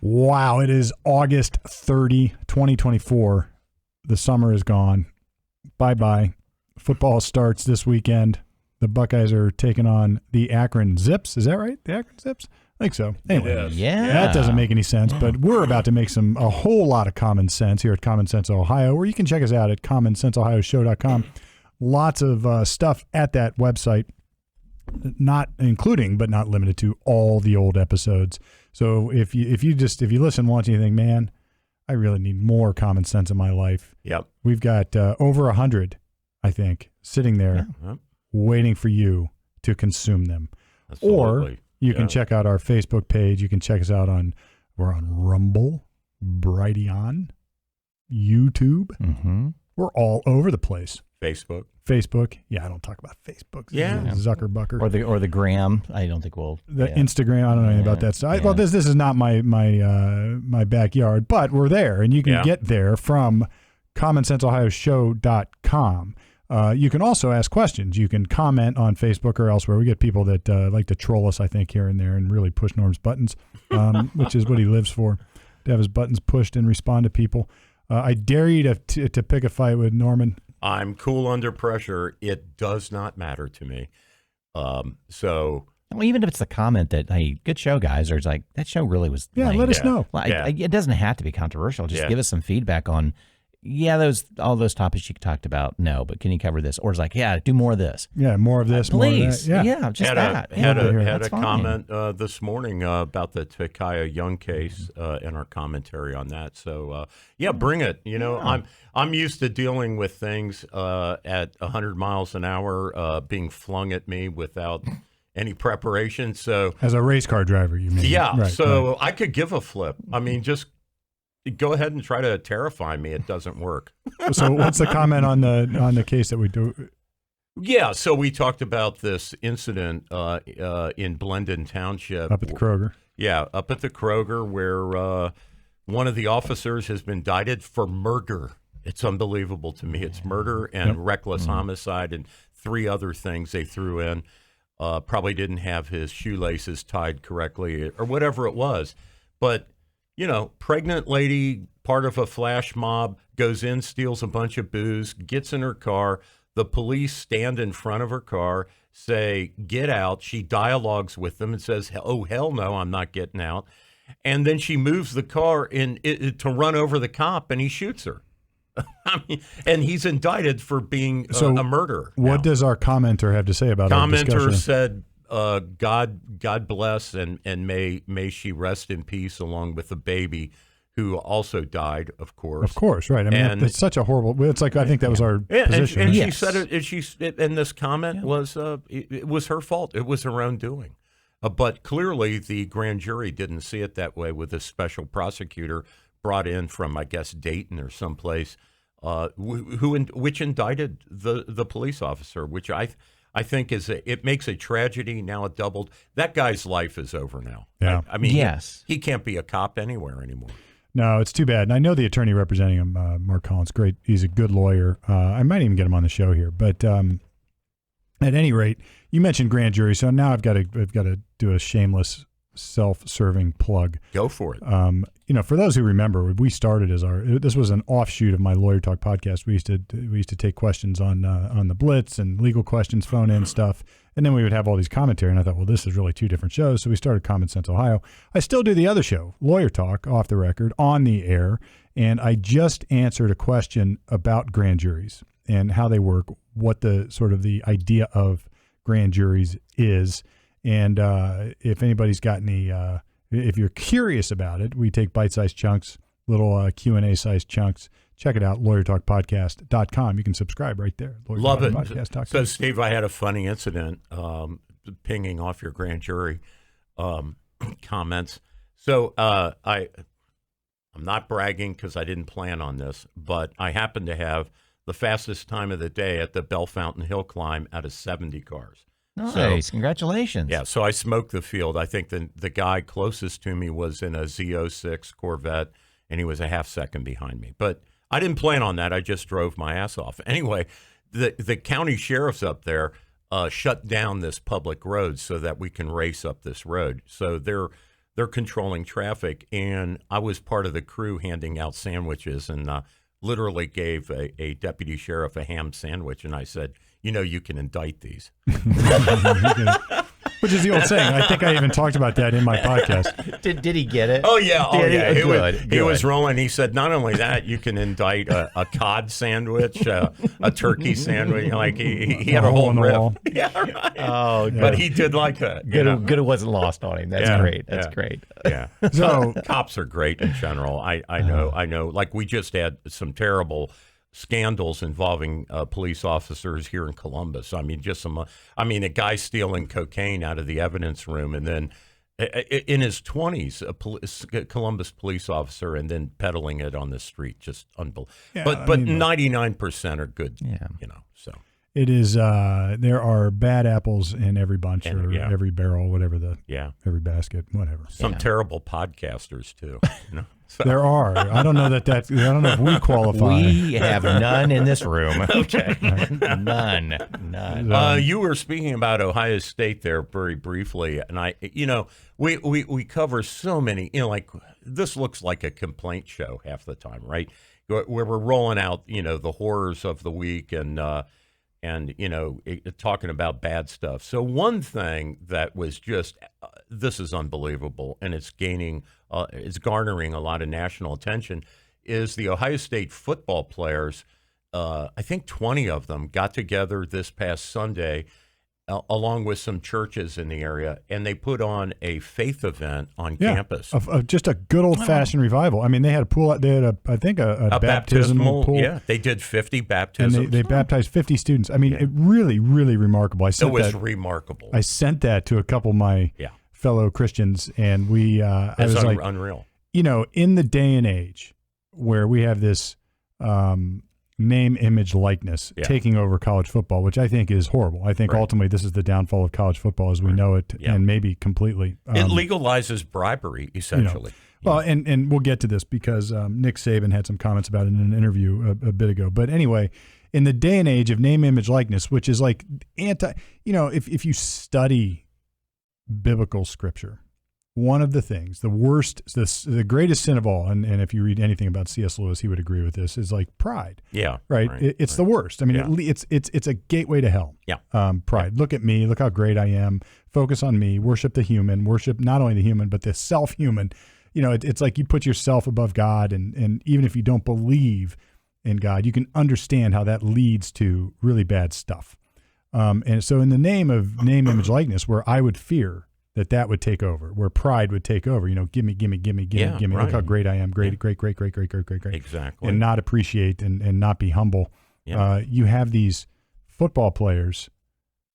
Wow, it is August 30, 2024. The summer is gone. Bye-bye. Football starts this weekend. The Buckeyes are taking on the Akron Zips. Is that right? The Akron Zips? I think so. Anyway, that doesn't make any sense, but we're about to make a whole lot of common sense here at Common Sense Ohio, where you can check us out at commonsenseohioshow.com. Lots of stuff at that website, not including but not limited to all the old episodes. So if you listen once and you think, man, I really need more common sense in my life. Yep. We've got over 100, I think, sitting there waiting for you to consume them. Absolutely. Or you can check out our Facebook page. You can check us out we're on Rumble, Brighteon, YouTube. Mm-hmm. We're all over the place. Facebook. Yeah, I don't talk about Facebook. Yeah. Zuckerberg. Or the Gram. I don't think we'll. The Instagram. I don't know anything about that stuff. Well, this is not my backyard, but we're there, and you can get there from commonsenseohioshow.com. You can also ask questions. You can comment on Facebook or elsewhere. We get people that like to troll us, I think, here and there, and really push Norm's buttons, which is what he lives for, to have his buttons pushed and respond to people. I dare you to pick a fight with Norman. I'm cool under pressure. It does not matter to me. Well, even if it's the comment that, hey, good show, guys, or it's like, that show really was lame. Let us know. Well, it doesn't have to be controversial. Just give us some feedback on, all those topics you talked about, no, but can you cover this? Or it's like, do more of this. Yeah, more of this, please. More of that. Yeah, just that. Had a comment this morning about the Takaya Young case in our commentary on that. So, bring it. I'm used to dealing with things at 100 miles an hour being flung at me without any preparation. So, as a race car driver, you mean? Yeah. Right, so I could give a flip. I mean, just go ahead and try to terrify me. It doesn't work. So what's the comment on the case that we do? Yeah, so we talked about this incident in Blendon Township. Up at the Kroger. Yeah, up at the Kroger where one of the officers has been indicted for murder. It's unbelievable to me. It's murder and reckless homicide and 3 other things they threw in. Probably didn't have his shoelaces tied correctly or whatever it was. But pregnant lady, part of a flash mob, goes in, steals a bunch of booze, gets in her car. The police stand in front of her car, say, get out. She dialogues with them and says, oh, hell no, I'm not getting out. And then she moves the car to run over the cop, and he shoots her. And he's indicted for being a murderer. What does our commenter have to say about our discussion? Commenter said, God bless and may she rest in peace along with the baby who also died, of course. Of course, right. I mean, it's such a horrible. It's like I think that was our position. And she said it. And this comment was it was her fault. It was her own doing. But clearly, the grand jury didn't see it that way. With a special prosecutor brought in from, I guess, Dayton or someplace, which indicted the police officer, which I think it makes a tragedy. Now it doubled. That guy's life is over now. Yeah. I mean, yes. He can't be a cop anywhere anymore. No, it's too bad. And I know the attorney representing him, Mark Collins, great. He's a good lawyer. I might even get him on the show here. But at any rate, you mentioned grand jury, so now I've got to do a shameless self-serving plug. Go for it. For those who remember, we started this was an offshoot of my Lawyer Talk podcast. We used to take questions on the Blitz and legal questions, phone in stuff, and then we would have all these commentary. And I thought, well, this is really 2 different shows, so we started Common Sense Ohio. I still do the other show, Lawyer Talk, off the record, on the air, and I just answered a question about grand juries and how they work, what the sort of the idea of grand juries is. And if anybody's got any, if you're curious about it, we take bite-sized chunks, little Q&A-sized chunks. Check it out, lawyertalkpodcast.com. You can subscribe right there. Love it. So, Steve, I had a funny incident pinging off your grand jury comments. So I'm not bragging because I didn't plan on this, but I happened to have the fastest time of the day at the Bell Fountain Hill climb out of 70 cars. Nice. Congratulations. Yeah, so I smoked the field. I think the guy closest to me was in a Z06 Corvette, and he was a half second behind me. But I didn't plan on that. I just drove my ass off. Anyway, the county sheriffs up there shut down this public road so that we can race up this road. So they're they're controlling traffic, and I was part of the crew handing out sandwiches, and literally gave a deputy sheriff a ham sandwich, and I said, you can indict these. Which is the old saying. I think I even talked about that in my podcast. Did he get it? Oh, yeah. Oh, yeah. He was Good. rolling. He said, not only that, you can indict a cod sandwich, a turkey sandwich. Like he had a whole in the riff. wall. Yeah, right. Oh, But he did like that. good. It wasn't lost on him. That's Yeah, great. That's yeah. great. Yeah. So Cops are great in general. I know. Like we just had some terrible scandals involving police officers here in Columbus. I mean, a guy stealing cocaine out of the evidence room, and then in his 20s, a Columbus police officer, and then peddling it on the street. Just unbelievable. Yeah, but 99% are good. Yeah. So it is. There are bad apples in every bunch, And, or yeah. every barrel, whatever every basket, whatever. some terrible podcasters too. So. There are. I don't know that. I don't know if we qualify. We have none in this room. Okay. None. You were speaking about Ohio State there very briefly, and we cover so many. Like this looks like a complaint show half the time, right? Where we're rolling out, the horrors of the week and talking about bad stuff. So one thing that was just this is unbelievable, and it's garnering a lot of national attention, is the Ohio State football players. I think 20 of them got together this past Sunday, along with some churches in the area, and they put on a faith event on campus. Just a good old-fashioned revival. I mean, they had a pool. They had I think a baptismal pool. Yeah, they did 50 baptisms. And they baptized 50 students. I mean, it really, really remarkable. It was remarkable. I sent that to a couple of my fellow Christians, and I was like, unreal. In the day and age where we have this name, image, likeness taking over college football, which I think is horrible. I think ultimately this is the downfall of college football as we know it, and maybe completely. It legalizes bribery, essentially. Well, and we'll get to this because Nick Saban had some comments about it in an interview a bit ago. But anyway, in the day and age of name, image, likeness, which is like if you study biblical scripture, one of the things, the greatest sin of all, and if you read anything about C.S. Lewis, he would agree with this, is like pride. Yeah. Right? It's the worst. I mean, it's a gateway to hell. Yeah. Pride. Look at me. Look how great I am. Focus on me. Worship the human. Worship not only the human, but the self-human. It's like you put yourself above God, and even if you don't believe in God, you can understand how that leads to really bad stuff. And so in the name of name, image, likeness, where I would fear that would take over, where pride would take over, give me. Yeah, Look right. how great I am. Great. Exactly. And not appreciate and not be humble. Yeah. You have these football players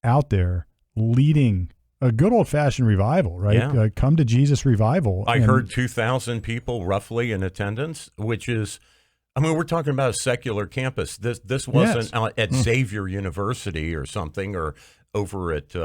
out there leading a good old-fashioned revival, right? Yeah. Come to Jesus revival. I heard 2,000 people roughly in attendance, which is, we're talking about a secular campus. This wasn't at Xavier University or something, or over at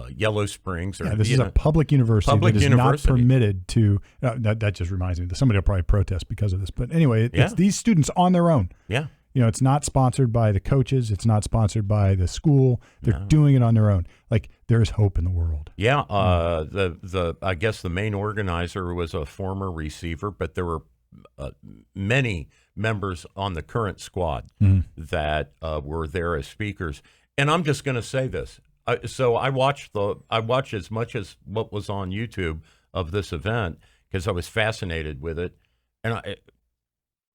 Yellow Springs. Or this is a public university Public that is university. not permitted to. That just reminds me that somebody will probably protest because of this. But anyway, it's these students on their own. Yeah. It's not sponsored by the coaches. It's not sponsored by the school. They're doing it on their own. Like, there's hope in the world. Yeah. I guess the main organizer was a former receiver, but there were many members on the current squad that were there as speakers. And I'm just going to say this. So I watched as much as what was on YouTube of this event because I was fascinated with it. And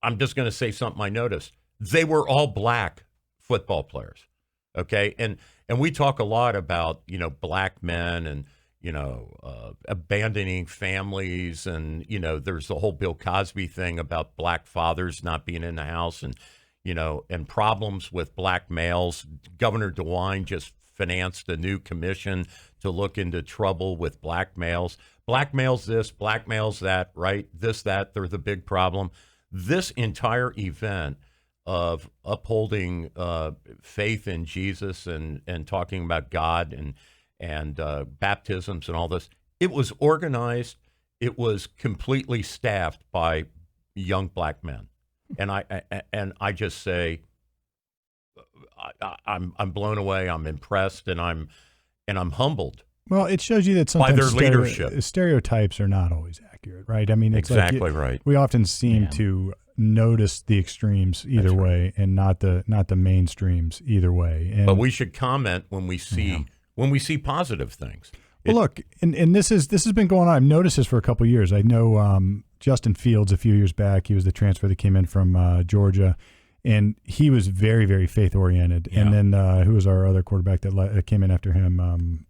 I'm just going to say something I noticed. They were all black football players, okay? And we talk a lot about, black men and, abandoning families. And, there's the whole Bill Cosby thing about black fathers not being in the house and, and problems with black males. Governor DeWine just financed a new commission to look into trouble with black males. Black males this, black males that, right? This, that, they're the big problem. This entire event of upholding faith in Jesus and talking about God and baptisms and all this. It was organized. It was completely staffed by young black men, and I just say I'm blown away. I'm impressed, and I'm humbled Well, it shows you that sometimes their leadership. Stereotypes are not always accurate, right? I mean, it's exactly right. We often seem to notice the extremes either way, and not the mainstreams either way. And, but we should comment when we see positive things. Well, look, and this has been going on. I've noticed this for a couple of years. I know Justin Fields a few years back. He was the transfer that came in from Georgia, and he was very, very faith oriented. Yeah. And then who was our other quarterback that came in after him?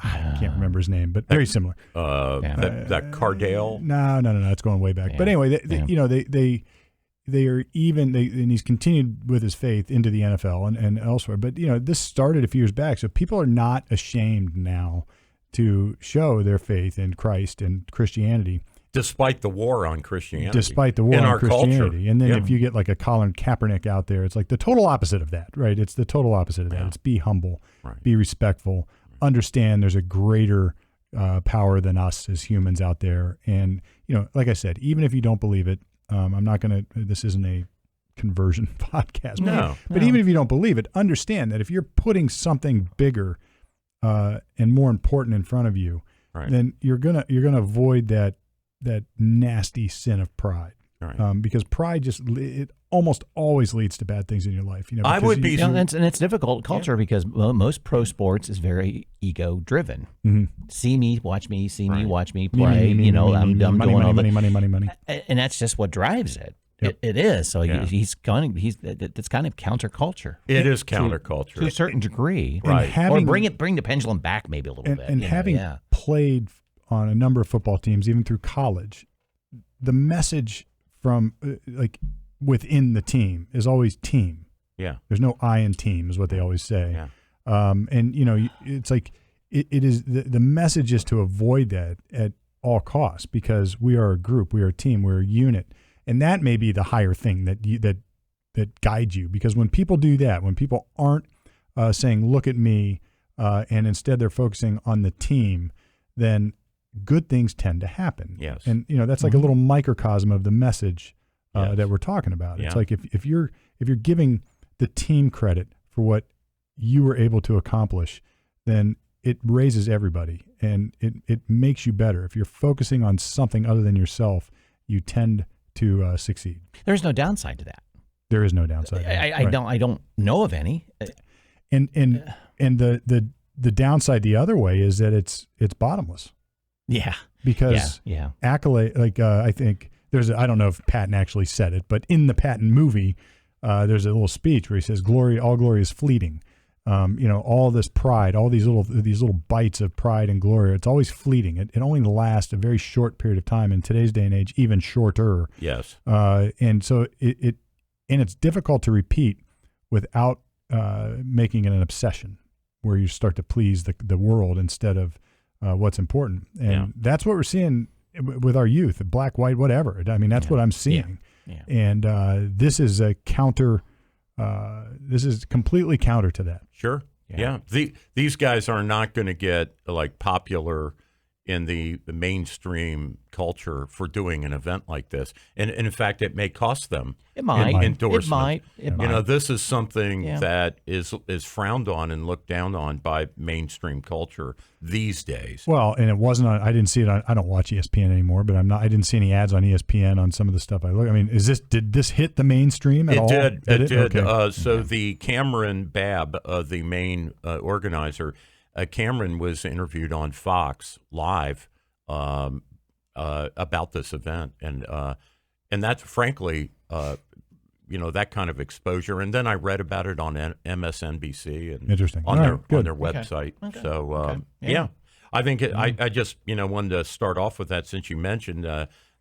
I can't remember his name, but very similar. That Cardale? No. It's going way back. Yeah. But anyway, they are even. And he's continued with his faith into the NFL and elsewhere. But this started a few years back, so people are not ashamed now to show their faith in Christ and Christianity, despite the war on Christianity. Despite the war in on our Christianity, culture. And then if you get like a Colin Kaepernick out there, it's like the total opposite of that, right? It's the total opposite of that. It's be humble, be respectful. Understand there's a greater power than us as humans out there. And, like I said, even if you don't believe it, I'm not going to, this isn't a conversion podcast. But even if you don't believe it, understand that if you're putting something bigger and more important in front of you, then you're going to avoid that nasty sin of pride. Because pride it almost always leads to bad things in your life. I would be, and it's difficult culture because most pro sports is very ego driven. Mm-hmm. See me, watch me. See me, watch me play. I'm doing all the money, and that's just what drives it. Yep. It is. So it's kind of counterculture. It is counterculture to a certain degree, right? Or bring the pendulum back maybe a little bit. And having played on a number of football teams, even through college, the message from within the team is always team. Yeah. There's no I in team is what they always say. Yeah. And it's like it is the message is to avoid that at all costs, because we are a group, we are a team, we're a unit. And that may be the higher thing that guides you, because when people do that, when people aren't saying, look at me, and instead they're focusing on the team, then good things tend to happen. Yes. And that's like a little microcosm of the message that we're talking about. It's like if you're giving the team credit for what you were able to accomplish, then it raises everybody and it makes you better. If you're focusing on something other than yourself, you tend to succeed. There's no downside to that. There is no downside. I don't know of any. And the downside the other way is that it's bottomless. Yeah. Because accolade, I think I don't know if Patton actually said it, but in the Patton movie, there's a little speech where he says, all glory is fleeting. All this pride, all these little bites of pride and glory, it's always fleeting. It only lasts a very short period of time. In today's day and age, even shorter. Yes. And so it's difficult to repeat without making it an obsession, where you start to please the world instead of what's important. And that's what we're seeing with our youth, black, white, whatever. I mean, that's what I'm seeing. Yeah. And this is a counter. This is completely counter to that. Sure. Yeah. These guys are not going to get popular in the mainstream culture for doing an event like this. And in fact, it may cost them endorsement. It might. This is something that is frowned on and looked down on by mainstream culture these days. Well, and it wasn't on, I didn't see it on, I don't watch ESPN anymore, but I didn't see any ads on ESPN on some of the stuff I look. I mean, did this hit the mainstream at all? It did. Okay. So the Cameron Babb, the main organizer, Cameron was interviewed on Fox Live about this event, and that's frankly, that kind of exposure. And then I read about it on MSNBC and interesting on their website. Okay. So I think I just wanted to start off with that, since you mentioned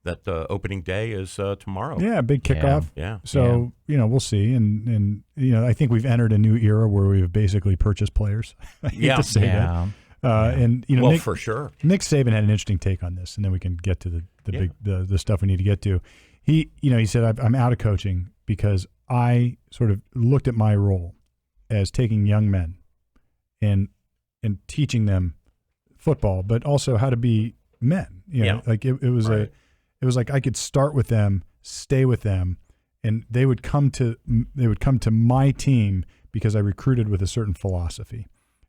that opening day is tomorrow. Yeah, big kickoff. Yeah. So we'll see, and I think we've entered a new era where we've basically purchased players. I hate to say that. And Nick, for sure, Nick Saban had an interesting take on this, and then we can get to the stuff we need to get to. He said, I'm out of coaching because I sort of looked at my role as taking young men and teaching them football, but also how to be men. Like it was right. It was like I could start with them, stay with them, and they would come to my team because I recruited with a certain philosophy.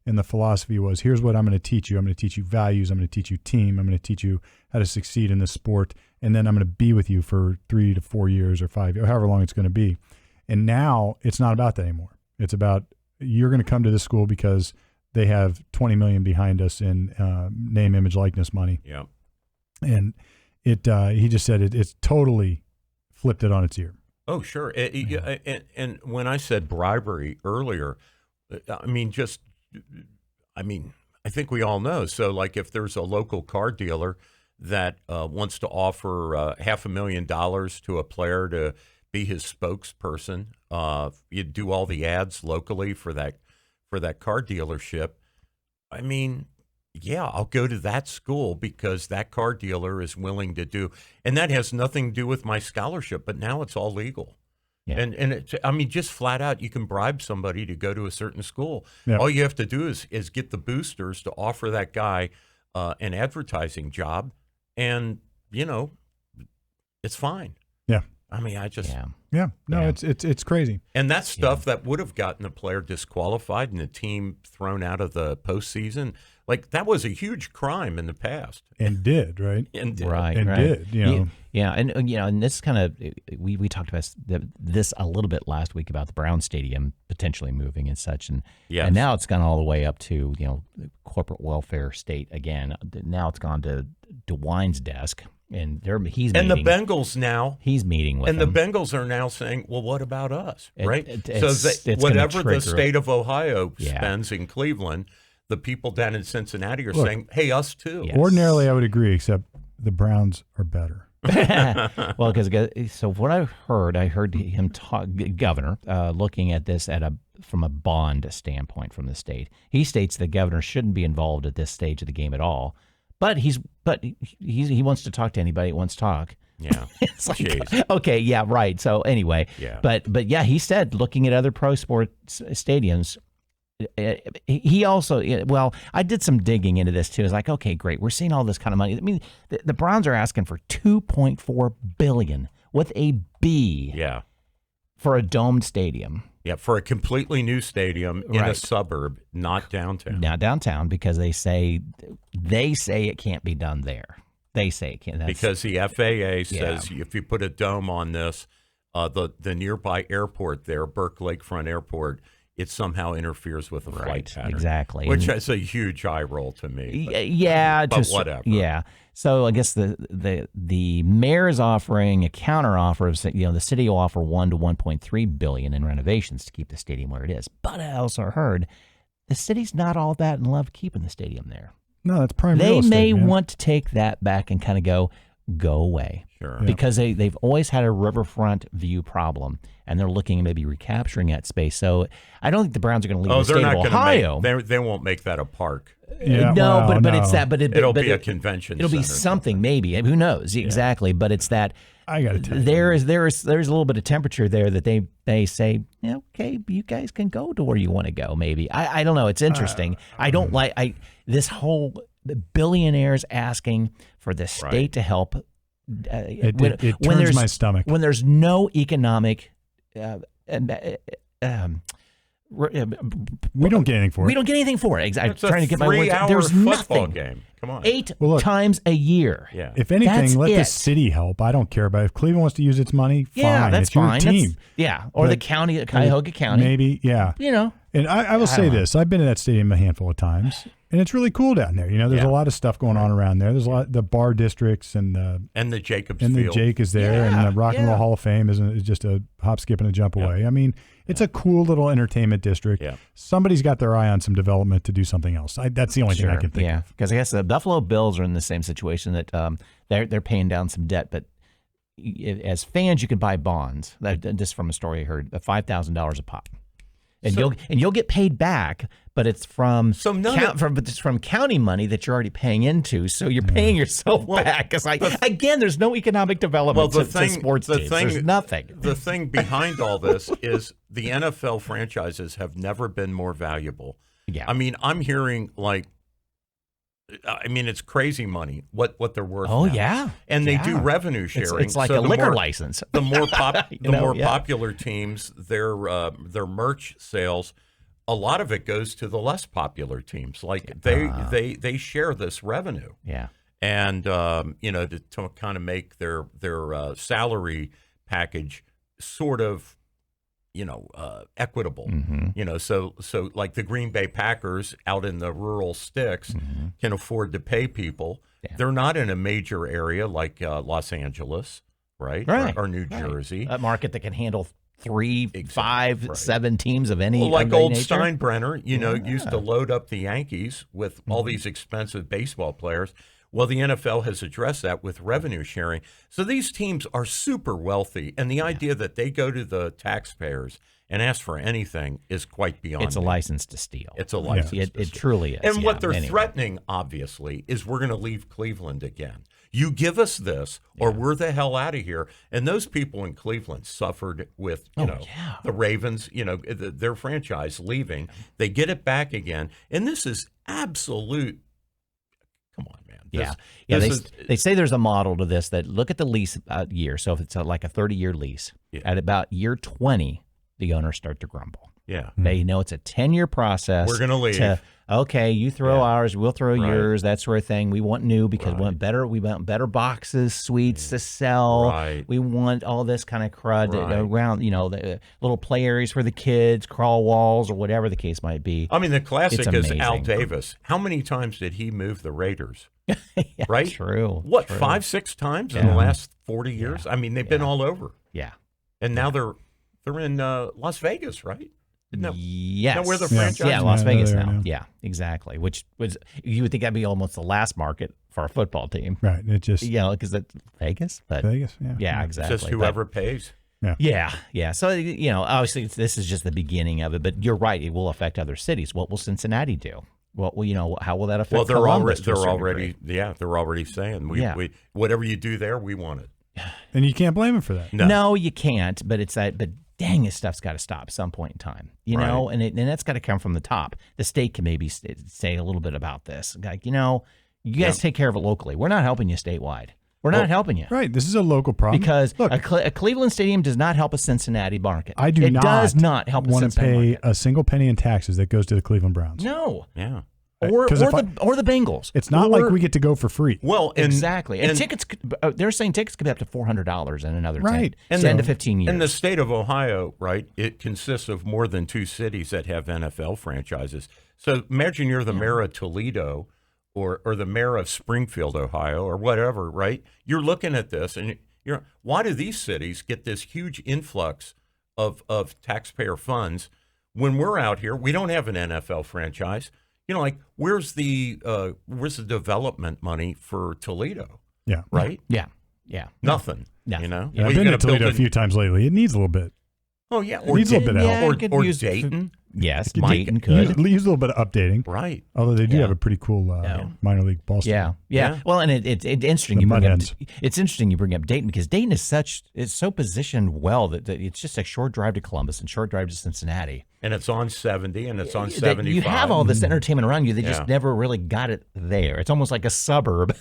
And the philosophy was, here's what I'm going to teach you. I'm going to teach you values. I'm going to teach you team. I'm going to teach you how to succeed in this sport. And then I'm going to be with you for 3 to 4 years or 5 years, however long it's going to be. And now it's not about that anymore. It's about, you're going to come to this school because they have 20 million behind us in name, image, likeness money. Yeah. And he just said it's totally flipped it on its ear. Oh, sure. And when I said bribery earlier, I think we all know. So, like, if there's a local car dealer that wants to offer $500,000 to a player to be his spokesperson, you do all the ads locally for that car dealership. I mean, yeah, I'll go to that school because that car dealer is willing to do, and that has nothing to do with my scholarship. But now it's all legal. Yeah. And it's, just flat out, you can bribe somebody to go to a certain school. Yep. All you have to do is get the boosters to offer that guy an advertising job, and it's fine. Yeah. It's crazy. And that's stuff that would have gotten a player disqualified and the team thrown out of the postseason. Like, that was a huge crime in the past. And did, right? And did. Right. Yeah, and this kind of, we talked about this a little bit last week about the Brown Stadium potentially moving and such. And now it's gone all the way up to, corporate welfare state again. Now it's gone to DeWine's desk. And he's and meeting, the Bengals now. He's meeting with them. And the Bengals are now saying, well, what about us, right? So whatever the state of Ohio spends in Cleveland, the people down in Cincinnati are saying, hey, us too. Yes. Ordinarily, I would agree, except the Browns are better. Well, so what I heard him talk, governor, looking at this from a bond standpoint from the state. He states the governor shouldn't be involved at this stage of the game at all. But he wants to talk to anybody that wants to talk. Yeah. It's like, okay, yeah, right. So anyway, but yeah, he said looking at other pro sports stadiums, he also, I did some digging into this too. It's like, okay, great. We're seeing all this kind of money. I mean, the Browns are asking for $2.4 billion with a B. Yeah. For a domed stadium. Yeah, for a completely new stadium in a suburb, not downtown. Not downtown, because they say it can't be done there. They say it can't. Because the FAA says if you put a dome on this, the nearby airport there, Burke Lakefront Airport, it somehow interferes with the flight pattern. Exactly. Which is a huge eye roll to me. But whatever. Yeah. So I guess the mayor is offering a counter offer of, the city will offer $1 to $1.3 billion in renovations to keep the stadium where it is. But I also heard the city's not all that in love keeping the stadium there. No, that's prime real estate. They may want to take that back and kind of go away. Sure. Because they've always had a riverfront view problem, and they're looking at maybe recapturing that space. So I don't think the Browns are going to leave the state of Ohio. They won't make that a park. Yeah, but it's that. But it'll be a convention. It'll be something maybe. Who knows exactly? But it's that. I got to tell you, there's a little bit of temperature there that they say, okay, you guys can go to where you want to go. Maybe I don't know. It's interesting. I don't like this whole billionaires asking for the state to help. It turns my stomach when there's no economic. We don't get anything for it. We don't get anything for it. I'm it's trying to get my words. There's nothing. Game. Come on. 8 times a year. Yeah. If anything, let the city help. I don't care about it. If Cleveland wants to use its money, fine. That's it's your fine. team. Or the county, Cuyahoga County. Maybe, yeah. And I will say this. I've been in that stadium a handful of times, and it's really cool down there. There's a lot of stuff going on around there. There's a lot the bar districts and the Jacobs and Field. The Jake is there, and the Rock and Roll Hall of Fame is just a hop, skip, and a jump away. I mean, it's a cool little entertainment district. Yeah. Somebody's got their eye on some development to do something else. That's the only thing I can think of. Because I guess the Buffalo Bills are in the same situation that they're paying down some debt, but as fans, you can buy bonds. Just from a story I heard, $5,000 a pop. And you'll get paid back, but it's from county money that you're already paying into, so you're paying yourself back. Because again, there's no economic development to sports teams. There's nothing. The thing behind all this is the NFL franchises have never been more valuable. Yeah, I mean, I'm hearing it's crazy money what they're worth. Oh now. Yeah, and they do revenue sharing. It's like a liquor license. The more popular teams, their merch sales a lot of it goes to the less popular teams. Like they share this revenue. Yeah. And to kind of make their salary package sort of equitable. So like the Green Bay Packers out in the rural sticks can afford to pay people. Yeah. They're not in a major area like Los Angeles, right? Or New Jersey, a market that can handle 3, 5, 7 teams of any. Well, like old nature. Steinbrenner, used to load up the Yankees with all these expensive baseball players. Well, the NFL has addressed that with revenue sharing. So these teams are super wealthy, and the idea that they go to the taxpayers and ask for anything is quite beyond. It's a license to steal. It's a license. It truly is. And what they're threatening, obviously, is we're going to leave Cleveland again. You give us this, or we're the hell out of here. And those people in Cleveland suffered with, the Ravens, their franchise leaving. They get it back again, and this is absolute. Come on, man. They say there's a model to this that look at the lease year. So if it's like a 30-year lease, at about year 20, the owners start to grumble. Yeah. They know it's a 10-year process. We're going to leave. Okay, you throw ours, we'll throw yours, that sort of thing. We want new because we want better boxes, suites to sell. Right. We want all this kind of crud around, the little play areas for the kids, crawl walls, or whatever the case might be. I mean, the classic is Al Davis. How many times did he move the Raiders? Right? True. What, 5, 6 times in the last 40 years? I mean, they've been all over. Yeah. And now they're in Las Vegas, right? Yes. Now where the franchise? Yeah, Las Vegas now. Yeah, exactly. Which was, you would think that'd be almost the last market for a football team. Right. It just because it's Vegas. But Vegas. Yeah, exactly. It's just whoever pays. Yeah. So obviously this is just the beginning of it. But you're right. It will affect other cities. What will Cincinnati do? Well, how will that affect? Well, Columbus they're already saying we whatever you do there, we want it. And you can't blame them for that. No, you can't. But it's that. But dang, this stuff's got to stop at some point in time, know, and that's got to come from the top. The state can maybe say a little bit about this. Like, you guys take care of it locally. We're not helping you statewide. We're not helping you. Right. This is a local problem. Because a Cleveland stadium does not help a Cincinnati market. It does not help want to pay market. a single penny in taxes that goes to the Cleveland Browns. No. Yeah. Or the Bengals. It's not like we get to go for free. Well, exactly. And tickets, they're saying tickets could be up to $400 in another 10 to 15 years. In the state of Ohio, right, it consists of more than 2 cities that have NFL franchises. So imagine you're the mayor of Toledo or the mayor of Springfield, Ohio, or whatever, right? You're looking at this, and why do these cities get this huge influx of taxpayer funds when we're out here? We don't have an NFL franchise. Where's the development money for Toledo? Yeah. Right? Yeah. Nothing. Yeah. I've been to Toledo a few times lately. It needs a little bit. Oh, yeah. It needs a little bit of help. Or Dayton. Yes, Dayton could. Use a little bit of updating. Right. Although they do have a pretty cool minor league ball stadium. Yeah. Well, and it's interesting. It's interesting you bring up Dayton because Dayton is so positioned well that it's just a short drive to Columbus and short drive to Cincinnati. And it's on 70 and it's on 75. You have all this entertainment around you. They just never really got it there. It's almost like a suburb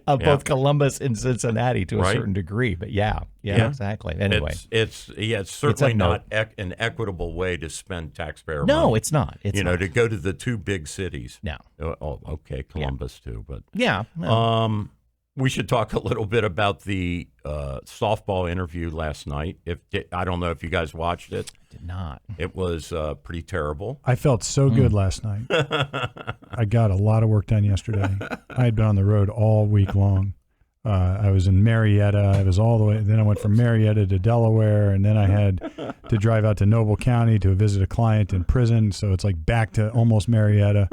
of both Columbus and Cincinnati to a certain degree. But yeah, exactly. Anyway, it's certainly not an equitable way to spend taxpayer money. No, it's not. It's not. To go to the 2 big cities. No. Oh, okay, Columbus too, but we should talk a little bit about the softball interview last night. I don't know if you guys watched it. Did not. It was pretty terrible. I felt so good last night. I got a lot of work done yesterday. I had been on the road all week long. I was in Marietta. I was all the way. Then I went from Marietta to Delaware, and then I had to drive out to Noble County to visit a client in prison. So it's like back to almost Marietta.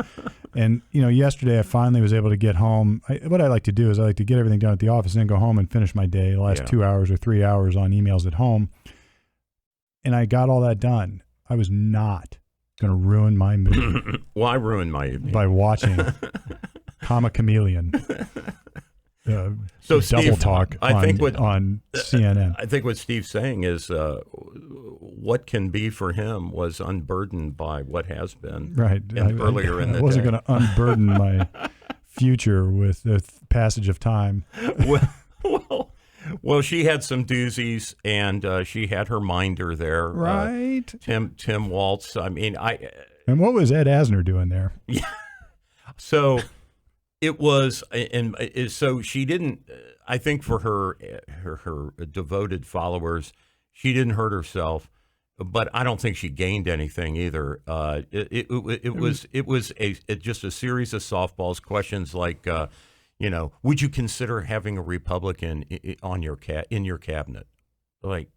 And yesterday I finally was able to get home. What I like to do is I like to get everything done at the office and then go home and finish my day. The last 2 hours or 3 hours on emails at home. And I got all that done. I was not going to ruin my mood. Well, I ruined my evening by watching Comma Chameleon. So Double Steve, Talk on CNN. I think what Steve's saying is what can be for him was unburdened by what has been earlier in the day. I wasn't going to unburden my future with the passage of time. Well, she had some doozies, and she had her minder there. Right. Tim Waltz. I mean, And what was Ed Asner doing there? Yeah. So it was, and so she didn't. I think for her devoted followers, she didn't hurt herself, but I don't think she gained anything either. It was just a series of softballs, questions like, would you consider having a Republican on your in your cabinet? Like,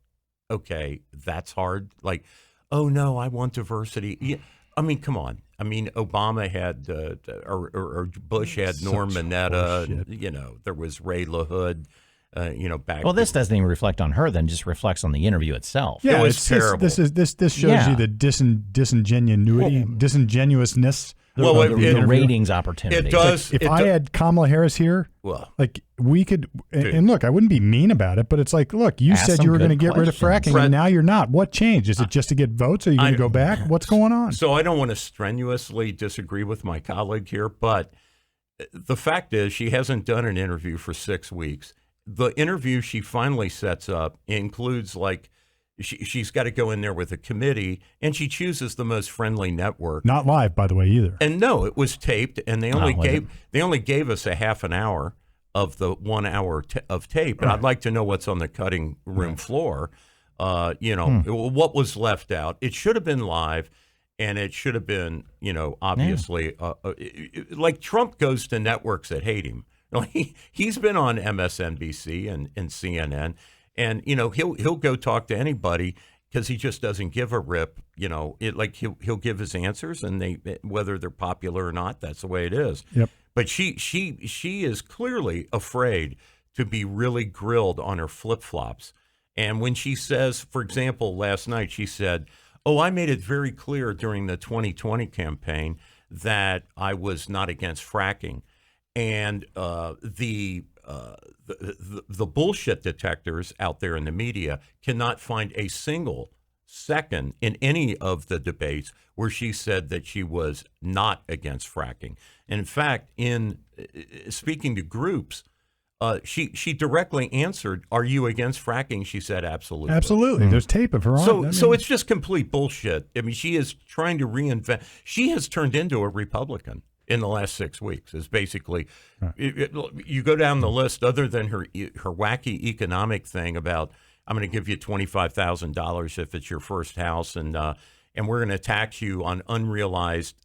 okay, that's hard. Like, oh no, I want diversity. Yeah. I mean, come on. I mean, Obama had, or Bush had Norm Mineta. And, there was Ray LaHood. Back. Well, this doesn't even reflect on her. Then just reflects on the interview itself. Yeah, it was terrible. This shows you the disingenuousness. The ratings opportunity. It does. Like, if I had Kamala Harris here, like we could, and look, I wouldn't be mean about it, but it's like, look, you said you were going to get rid of fracking, and now you're not. What changed? Is it just to get votes? Are you going to go back? What's going on? So I don't want to strenuously disagree with my colleague here, but the fact is she hasn't done an interview for 6 weeks. The interview she finally sets up includes like, she's got to go in there with a committee, and she chooses the most friendly network. Not live, by the way, either. And no, it was taped, and they only gave us a half an hour of the 1 hour of tape. And I'd like to know what's on the cutting room floor. What was left out. It should have been live, and it should have been, obviously, like Trump goes to networks that hate him. He's been on MSNBC and CNN. And he'll go talk to anybody because he just doesn't give a rip. He'll give his answers, and whether they're popular or not, that's the way it is. Yep. But she is clearly afraid to be really grilled on her flip flops. And when she says, for example, last night she said, "Oh, I made it very clear during the 2020 campaign that I was not against fracking," and the bullshit detectors out there in the media cannot find a single second in any of the debates where she said that she was not against fracking. And in fact, in speaking to groups, she directly answered, "Are you against fracking?" She said, "Absolutely." Absolutely. There's tape of her on. So it's just complete bullshit. I mean, she is trying to reinvent. She has turned into a Republican in the last 6 weeks. Is basically, you go down the list. Other than her wacky economic thing about, I'm going to give you $25,000 if it's your first house, and we're going to tax you on unrealized.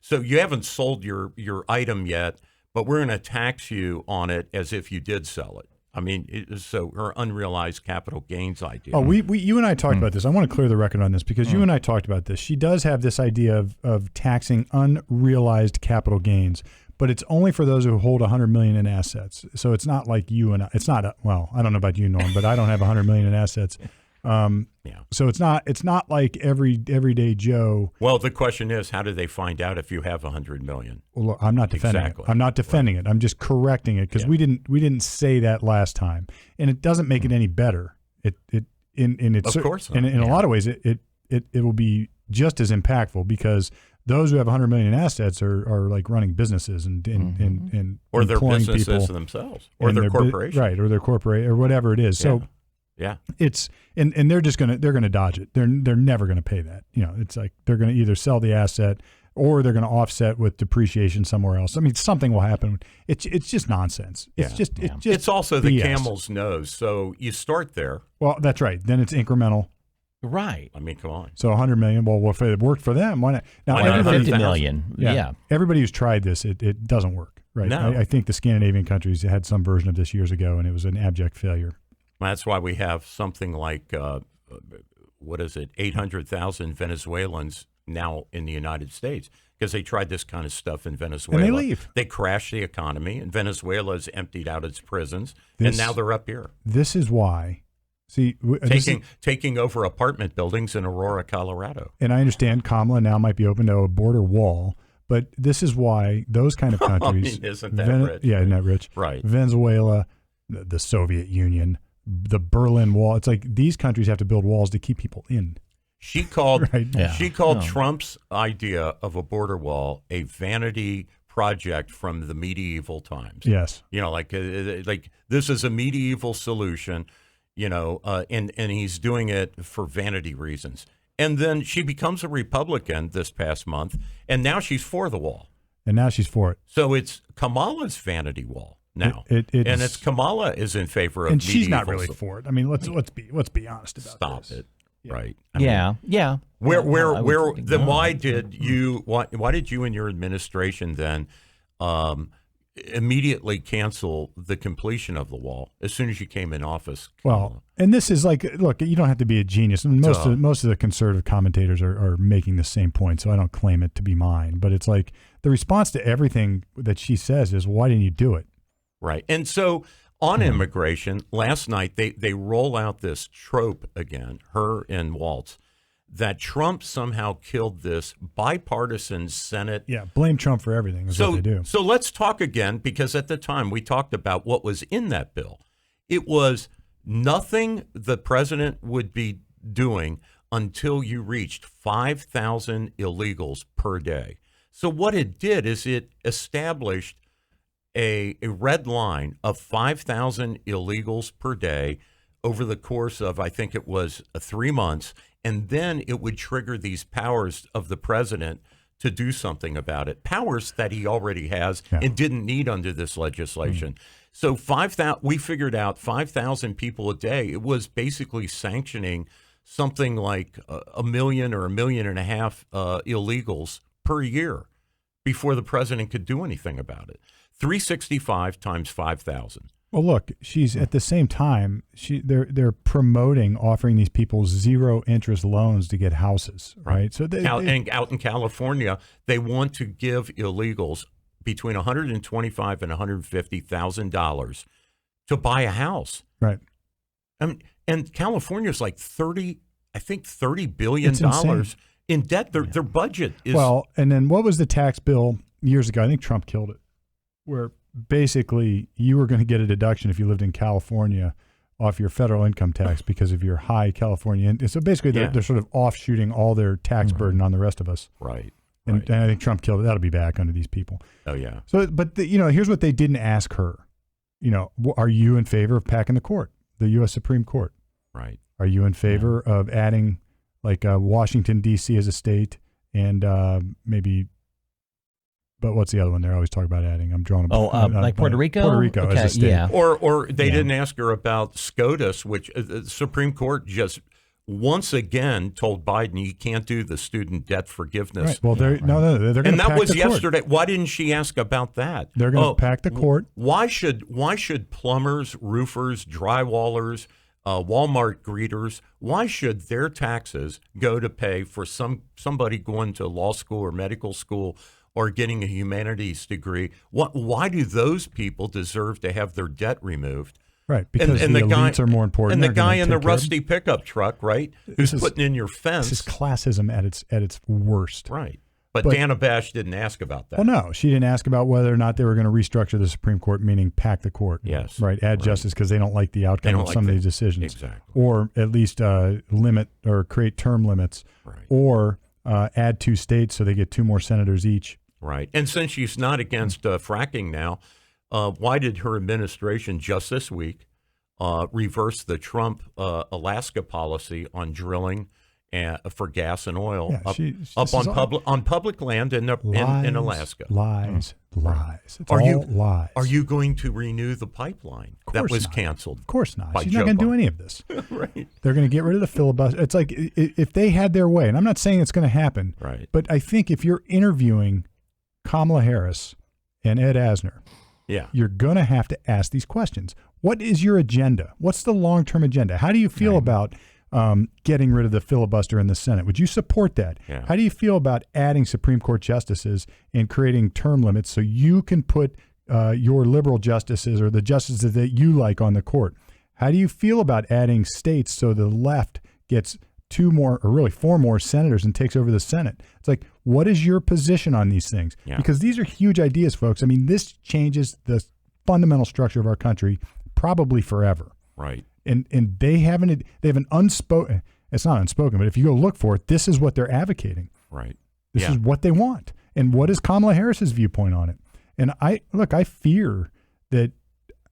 So you haven't sold your item yet, but we're going to tax you on it as if you did sell it. I mean, so her unrealized capital gains idea. Oh, you and I talked about this. I want to clear the record on this because you and I talked about this. She does have this idea of taxing unrealized capital gains, but it's only for those who hold $100 million in assets. So it's not like you and I. It's not. Well, I don't know about you, Norm, but I don't have $100 million in assets. So it's not like everyday Joe. Well, the question is, how do they find out if you have $100 million? Well, look, I'm not defending it. I'm not defending it. I'm just correcting it because we didn't say that last time, and it doesn't make it any better. Of course not. In a lot of ways, it will be just as impactful because those who have 100 million in assets are like running businesses and or their businesses people themselves, or their corporation, right, or their corporate or whatever it is. So. Yeah, it's and they're gonna dodge it. They're never gonna pay that. It's like they're gonna either sell the asset or they're gonna offset with depreciation somewhere else. I mean, something will happen. It's just nonsense. It's also the camel's nose. So you start there. Well, that's right. Then it's incremental. Right. I mean, come on. So 100 million. Well, if it worked for them, why not? Now, why not 50 million? Yeah. Everybody who's tried this, it doesn't work. Right. No. I think the Scandinavian countries had some version of this years ago, and it was an abject failure. That's why we have something like, 800,000 Venezuelans now in the United States because they tried this kind of stuff in Venezuela. And they leave. They crashed the economy, and Venezuela has emptied out its prisons, and now they're up here. This is why. See, taking over apartment buildings in Aurora, Colorado. And I understand Kamala now might be open to a border wall, but this is why those kind of countries. Isn't that rich? Yeah, isn't that rich? Right. Venezuela, the Soviet Union, the Berlin Wall. It's like these countries have to build walls to keep people in. She called right? Trump's idea of a border wall a vanity project from the medieval times. Yes. Like this is a medieval solution, and he's doing it for vanity reasons. And then she becomes a Republican this past month, and now she's for the wall. And now she's for it. So it's Kamala's vanity wall now, and it's Kamala is in favor of. And she's not medieval really for it. I mean, let's be honest about Stop this. it. Yeah. Right. Yeah. Where I would think then no. why did you and your administration then immediately cancel the completion of the wall as soon as you came in office? Well, and this is like, look, you don't have to be a genius. I mean, most of the conservative commentators are making the same point, so I don't claim it to be mine. But it's like the response to everything that she says is, why didn't you do it? Right. And so on immigration, last night they roll out this trope again, her and Waltz, that Trump somehow killed this bipartisan Senate. Yeah, blame Trump for everything is what they do. So let's talk again, because at the time we talked about what was in that bill. It was nothing the president would be doing until you reached 5,000 illegals per day. So what it did is it established a red line of 5,000 illegals per day over the course of, I think it was 3 months. And then it would trigger these powers of the president to do something about it, powers that he already has and didn't need under this legislation. So 5,000, we figured out 5,000 people a day. It was basically sanctioning something like 1 million or 1.5 million illegals per year before the president could do anything about it. 365 times 5,000. Well, look, she's at the same time, they're promoting offering these people 0 interest loans to get houses, right? So and out in California, they want to give illegals between $125,000 and $150,000 to buy a house, right? And California's like $30 billion in debt. Their budget is And then what was the tax bill years ago? I think Trump killed it, where basically you were going to get a deduction if you lived in California off your federal income tax because of your high California. And so basically they're sort of offshooting all their tax burden on the rest of us. Right. And I think Trump killed it. That'll be back under these people. Oh, yeah. So, but here's what they didn't ask her. Are you in favor of packing the court, the U.S. Supreme Court? Right. Are you in favor of adding like Washington, D.C. as a state and maybe... But what's the other one they're always talking about adding? I'm drawing a like Puerto Rico? Puerto Rico as a state. Yeah. Or they didn't ask her about SCOTUS, which the Supreme Court just once again told Biden he can't do the student debt forgiveness. Right. Well, they're going to pack the court. And that was yesterday. Why didn't she ask about that? They're going to pack the court. Why should plumbers, roofers, drywallers, Walmart greeters, why should their taxes go to pay for somebody going to law school or medical school or getting a humanities degree? Why do those people deserve to have their debt removed? Right, because the elites are more important. And the guy in the rusty pickup truck, right, who's putting in your fence. This is classism at its worst. Right. But Dana Bash didn't ask about that. Well, no, she didn't ask about whether or not they were going to restructure the Supreme Court, meaning pack the court. Yes. Right, add justice because they don't like the outcome of some of these decisions. Exactly. Or at least limit or create term limits. Right. Or add 2 states so they get 2 more senators each. Right. And since she's not against fracking now, why did her administration just this week reverse the Trump Alaska policy on drilling for gas and oil on public land in Alaska? Lies. It's Are all lies. Are you going to renew the pipeline that was canceled? Of course not. She's Joe not going to do Biden. any of this. Right. They're going to get rid of the filibuster. It's like if they had their way, and I'm not saying it's going to happen, right. But I think if you're interviewing Kamala Harris and Ed Asner, you're going to have to ask these questions. What is your agenda? What's the long-term agenda? How do you feel about getting rid of the filibuster in the Senate? Would you support that? Yeah. How do you feel about adding Supreme Court justices and creating term limits so you can put your liberal justices or the justices that you like on the court? How do you feel about adding states so the left gets 2 more or really 4 more senators and takes over the Senate? It's like, what is your position on these things? Yeah. Because these are huge ideas, folks. I mean, this changes the fundamental structure of our country probably forever. Right. And they have an unspoken, it's not unspoken, but if you go look for it, this is what they're advocating. Right. This is what they want. And what is Kamala Harris's viewpoint on it? And I fear that,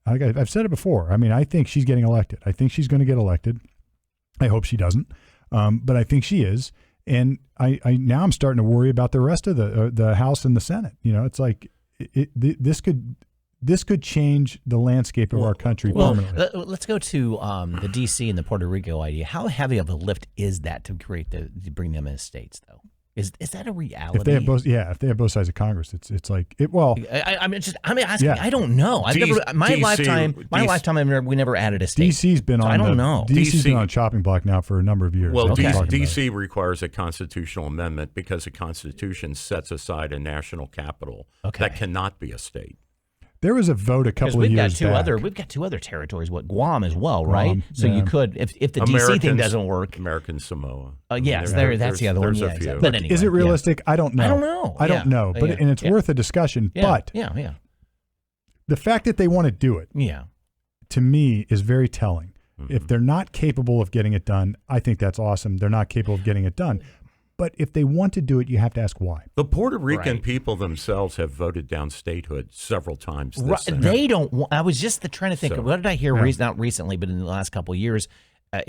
I've said it before. I mean, I think she's getting elected. I think she's going to get elected. I hope she doesn't. but I think she is. And I now I'm starting to worry about the rest of the House and the Senate. It's like this could change the landscape of our country permanently. Let's go to the D.C. and the Puerto Rico idea. How heavy of a lift is that to bring them in states, though? Is that a reality? If they have both sides of Congress, it's like it. Well, I'm asking. Yeah. I don't know. My lifetime, we never added a state. DC's been on. I don't know. DC's been on a chopping block now for a number of years. Well, DC requires a constitutional amendment because the Constitution sets aside a national capital that cannot be a state. There was a vote a couple of years back. We've got two other territories. Guam as well, right? So you could, if the DC thing doesn't work, American Samoa. Yes, that's the other one. There's a few. But anyway, is it realistic? I don't know. I don't know. But and it's worth a discussion. But the fact that they want to do it, to me, is very telling. If they're not capable of getting it done, I think that's awesome. They're not capable of getting it done. But if they want to do it, you have to ask why. The Puerto Rican people themselves have voted down statehood several times. They don't. I was just trying to think. What did I hear? Not recently, but in the last couple of years,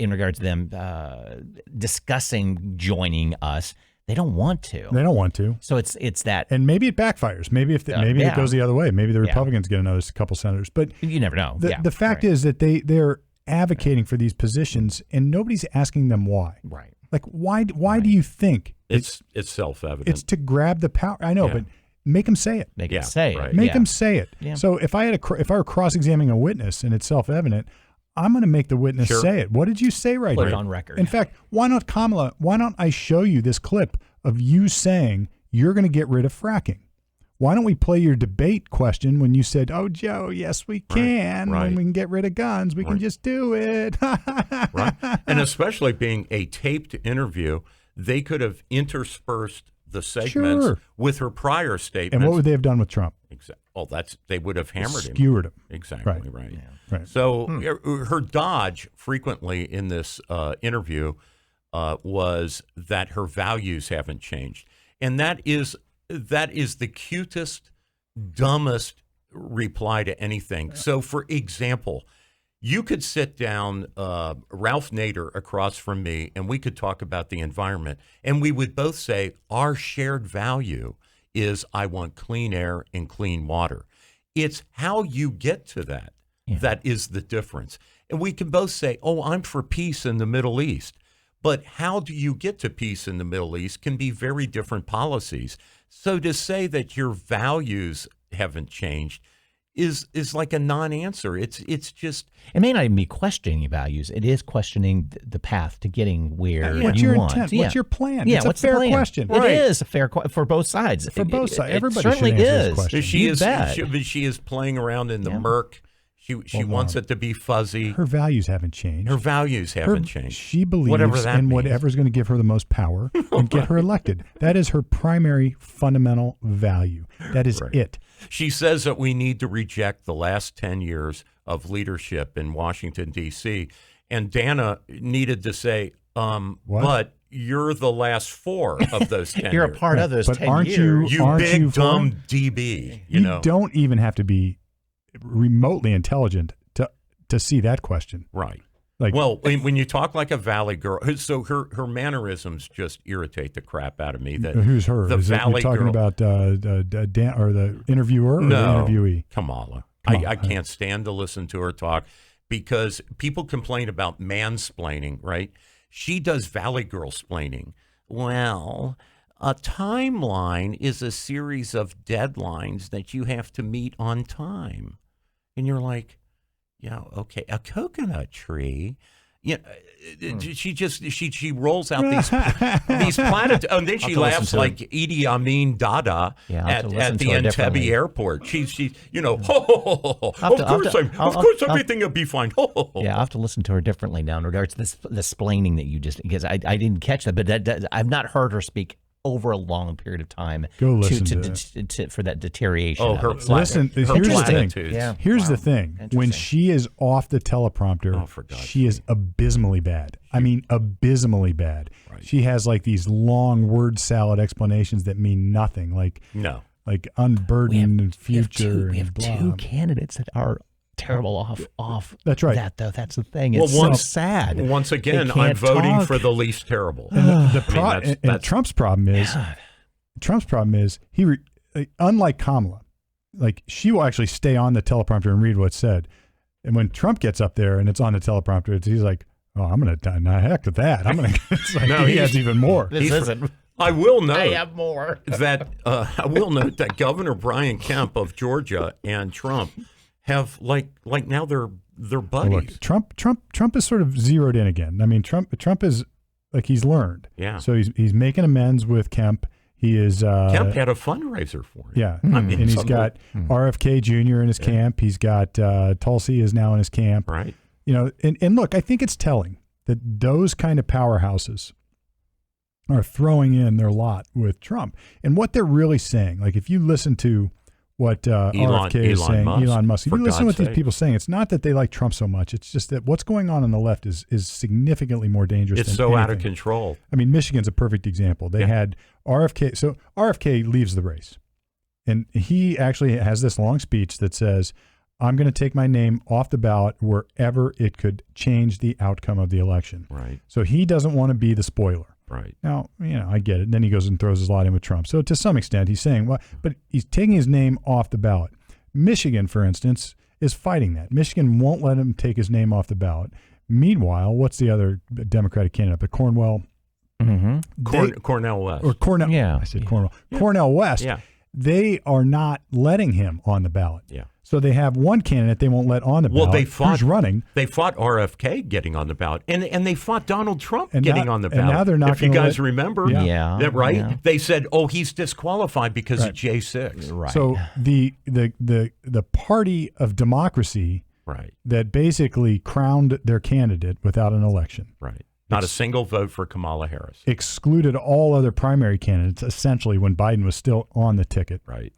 in regards to them discussing joining us. They don't want to. They don't want to. So it's that. And maybe it backfires. Maybe it goes the other way. Maybe the Republicans get another couple senators. But you never know. The fact is that they're advocating for these positions, and nobody's asking them why. Right. Like, why do you think it's self-evident? It's to grab the power. I know, but make them say it. Make them say it. Right. Make them say it. Yeah. So if I were cross-examining a witness and it's self-evident, I'm going to make the witness say it. What did you say right Put here? it on record. In fact, why not, Kamala? Why don't I show you this clip of you saying you're going to get rid of fracking? Why don't we play your debate question when you said, "Oh, Joe, yes, we can. Right. When we can get rid of guns, we can just do it." Right. And especially being a taped interview, they could have interspersed the segments with her prior statements. And what would they have done with Trump? Exactly. Well, they would have hammered him. Skewered him. Exactly right. Yeah. Right. So her dodge frequently in this interview was that her values haven't changed, and that is the cutest, dumbest reply to anything. So, for example, you could sit down Ralph Nader across from me, and we could talk about the environment, and we would both say our shared value is I want clean air and clean water. It's how you get to that that is the difference. And we can both say, oh, I'm for peace in the Middle East. But how do you get to peace in the Middle East can be very different policies. So to say that your values haven't changed is like a non-answer. It's just it may not even be questioning your values. It is questioning the path to getting where what's you your want. intent? What's your plan? Yeah, it's what's a fair the plan? question. It is a fair question for both sides. For both sides, everybody it certainly should answer this is. question. She is playing around in the murk. She wants it to be fuzzy. Her values haven't changed. Her values haven't changed. She believes in whatever's going to give her the most power and get her elected. That is her primary fundamental value. That is it. She says that we need to reject the last 10 years of leadership in Washington, D.C. And Dana needed to say, but you're the last 4 of those 10 You're years. a part of those 10 years. You big, dumb DB. You don't even have to be remotely intelligent to see that question. Right. Like, well, when you talk like a Valley girl, so her mannerisms just irritate the crap out of me. That who's her? The Valley you're talking girl. about Dan or the interviewer or the interviewee? Kamala. I can't stand to listen to her talk because people complain about mansplaining, right? She does Valley girl splaining. Well, a timeline is a series of deadlines that you have to meet on time. And you're like, yeah, okay, a coconut tree. Yeah, she rolls out these platitudes, and then she laughs like Idi Amin Dada at the Entebbe airport. She's of course everything will be fine. Yeah, I have to listen to her differently now in regards to the splaining that you just, because I didn't catch that, but I've not heard her speak over a long period of time. Go listen for that deterioration. Oh, listen. Here's the thing. Yeah. Here's the thing. When she is off the teleprompter, she is abysmally bad. I mean, abysmally bad. Right. She has like these long word salad explanations that mean nothing. Like unburdened and future. We have two candidates that are terrible off. That's right. That though, that's the thing. It's so sad. Once again, They I'm can't voting talk. for the least terrible. And Trump's problem is unlike Kamala, like she will actually stay on the teleprompter and read what's said. And when Trump gets up there and it's on the teleprompter, he's like, "Oh, I'm going to nah, heck with that. I'm going to." It's like he has even more. This isn't. I will note I have more. that Governor Brian Kemp of Georgia and Trump have like now they're buddies. Look, Trump is sort of zeroed in again. I mean, Trump is like he's learned. Yeah. So he's making amends with Kemp. He is Kemp had a fundraiser for him. Yeah, and he's got RFK Jr. in his camp. He's got Tulsi is now in his camp. Right. You know, and look, I think it's telling that those kind of powerhouses are throwing in their lot with Trump. And what they're really saying, like if you listen to what RFK is saying, Elon Musk, if you listen to what these people are saying, it's not that they like Trump so much. It's just that what's going on the left is significantly more dangerous. It's than so anything. out of control. I mean, Michigan's a perfect example. They had RFK. So RFK leaves the race. And he actually has this long speech that says, I'm going to take my name off the ballot wherever it could change the outcome of the election. Right. So he doesn't want to be the spoiler. Right. Now, you know, I get it. And then he goes and throws his lot in with Trump. So to some extent, he's saying, well, but he's taking his name off the ballot. Michigan, for instance, is fighting that. Michigan won't let him take his name off the ballot. Meanwhile, what's the other Democratic candidate? The Cornell West. Or Cornell. Yeah. I said Cornell. Yeah. Cornell West. Yeah. They are not letting him on the ballot. Yeah. So they have one candidate they won't let on the ballot. Well, who's running. They fought RFK getting on the ballot, and they fought Donald Trump and getting on the ballot. And now they're not. If you guys remember, right? Yeah. They said, "Oh, he's disqualified because of J6." Right. So the party of democracy, right, that basically crowned their candidate without an election, right. Not a single vote for Kamala Harris. Excluded all other primary candidates, essentially, when Biden was still on the ticket. Right.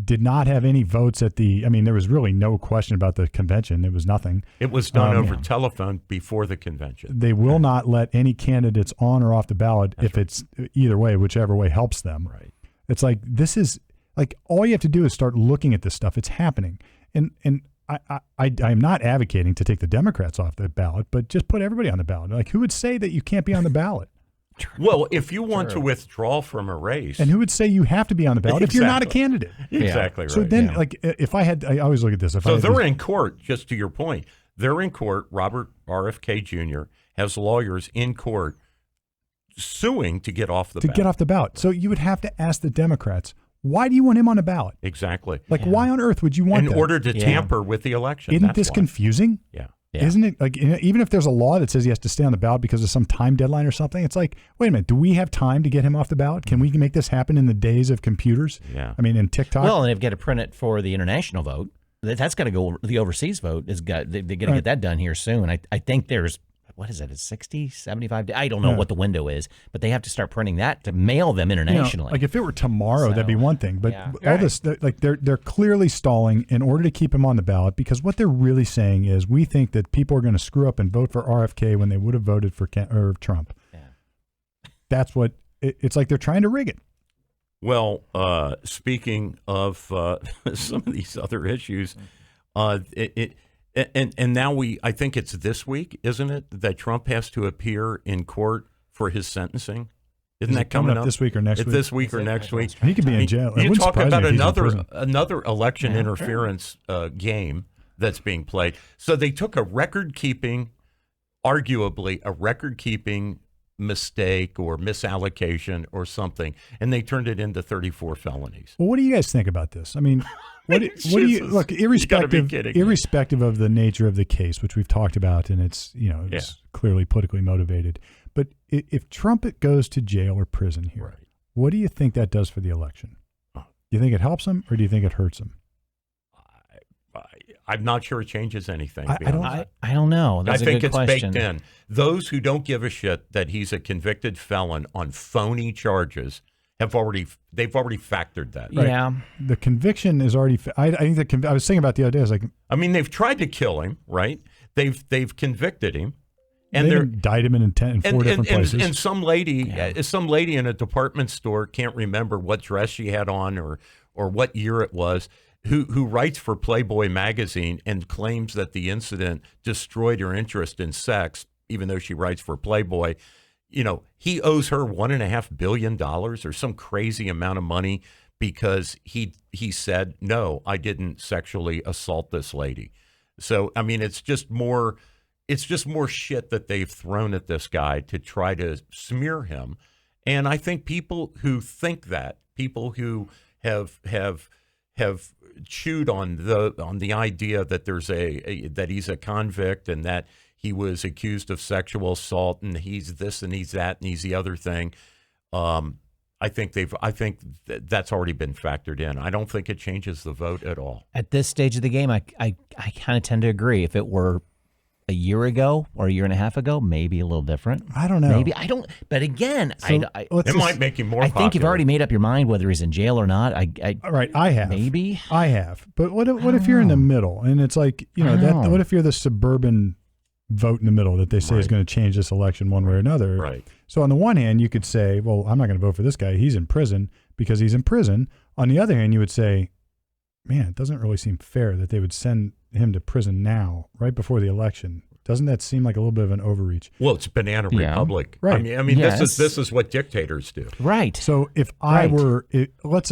Did not have any votes at the. I mean, there was really no question about the convention. It was nothing. It was done over telephone before the convention. They will not let any candidates on or off the ballot if it's either way, whichever way helps them. Right. It's like this is like all you have to do is start looking at this stuff. It's happening, and I'm not advocating to take the Democrats off the ballot, but just put everybody on the ballot. Like, who would say that you can't be on the ballalt? Well, if you want to withdraw from a race. And who would say you have to be on the ballot if you're not a candidate? Exactly right. So then, like, if I had, I always look at this. So they're in court, just to your point. They're in court. Robert RFK Jr. has lawyers in court suing to get off the ballot. To get off the ballot. So you would have to ask the Democrats, why do you want him on the ballot? Exactly. Like, why on earth would you want that? In order to tamper with the election. Isn't this confusing? Yeah. Isn't it? Like, even if there's a law that says he has to stay on the ballot because of some time deadline or something, it's like, wait a minute, do we have time to get him off the ballot? Can we make this happen in the days of computers? Yeah. I mean, in TikTok. Well, and they've got to print it for the international vote. That's got to go. The overseas vote is got. They're going to get that done here soon. I think there's. What is it? It's 60, 75 days? I don't know what the window is, but they have to start printing that to mail them internationally. Like if it were tomorrow, that'd be one thing. But all this, like they're clearly stalling in order to keep him on the ballot because what they're really saying is we think that people are going to screw up and vote for RFK when they would have voted for Trump. Yeah. That's what it's like. They're trying to rig it. Well, speaking of some of these other issues, And now I think it's this week, isn't it, that Trump has to appear in court for his sentencing? Isn't that coming up this week or next week? This week or next week. He could be in jail. You talk about another election interference game that's being played. So they took arguably a record-keeping mistake or misallocation or something, and they turned it into 34 felonies. Well, what do you guys think about this? I mean, what do you look irrespective of the nature of the case, which we've talked about, and it's it's clearly politically motivated. But if Trump goes to jail or prison here, what do you think that does for the election? Do you think it helps him or do you think it hurts him? I'm not sure it changes anything. I don't know. That's I think it's baked in. Those who don't give a shit that he's a convicted felon on phony charges they've already factored that. Right. Yeah, the conviction is already. I think I was thinking about the other day. I was like, I mean, they've tried to kill him, right? They've convicted him, and they've indicted him in 4 different places. And some lady in a department store can't remember what dress she had on or what year it was. who writes for Playboy magazine and claims that the incident destroyed her interest in sex, even though she writes for Playboy, he owes her $1.5 billion or some crazy amount of money because he said, no, I didn't sexually assault this lady. So, I mean, it's just more shit that they've thrown at this guy to try to smear him. And I think people who think that, people who have chewed on the idea that there's that he's a convict and that he was accused of sexual assault and he's this and he's that and he's the other thing. I think that's already been factored in. I don't think it changes the vote at all. At this stage of the game, I kind of tend to agree. If it were a year ago or a year and a half ago, maybe a little different. I don't know. Maybe I don't. But again, it might make him more. I think you've already made up your mind whether he's in jail or not. Right, I have. Maybe I have. But what if you're in the middle and it's like what if you're the suburban vote in the middle that they say is going to change this election one way or another? Right. So on the one hand, you could say, well, I'm not going to vote for this guy. He's in prison because he's in prison. On the other hand, you would say, man, it doesn't really seem fair that they would send him to prison now, right before the election. Doesn't that seem like a little bit of an overreach? Well, it's banana republic. Right. I mean, Yes. this is what dictators do. right. So if I were, let's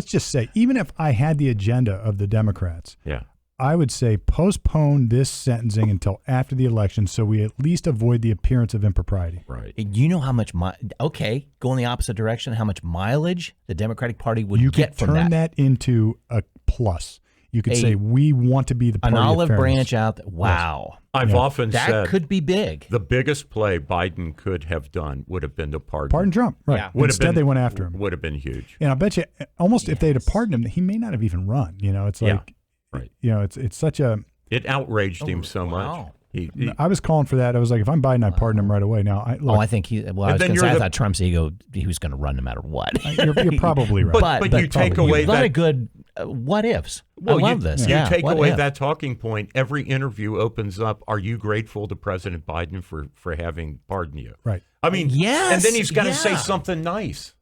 just say, even if I had the agenda of the Democrats, Yeah. I would say postpone this sentencing until after the election so we at least avoid the appearance of impropriety. Right. You know how much go in the opposite direction, how much mileage the Democratic Party would You get could from turn that. that into a plus. You could say we want to be the party An of olive fairness. branch out there. Wow. I've often That said could be big. the biggest play Biden could have done would have been to pardon Trump. Right. Yeah. Instead, they went after him. Would have been huge. And I bet you almost if they'd have pardoned him, he may not have even run. It's like, Right. It's such a. It outraged him so much. wow. He I was calling for that. I was like, if I'm Biden, I pardon him right away. Now, I think he. Well, I was then going to say, you're I the- thought Trump's ego, he was going to run no matter what. you're probably right. But you take away You've got that. a good what ifs. Well, I love this. You Yeah. take what away if? that talking point. Every interview opens up. Are you grateful to President Biden for having pardoned you? Right. I mean, Yes, and then he's got to say yeah. something nice.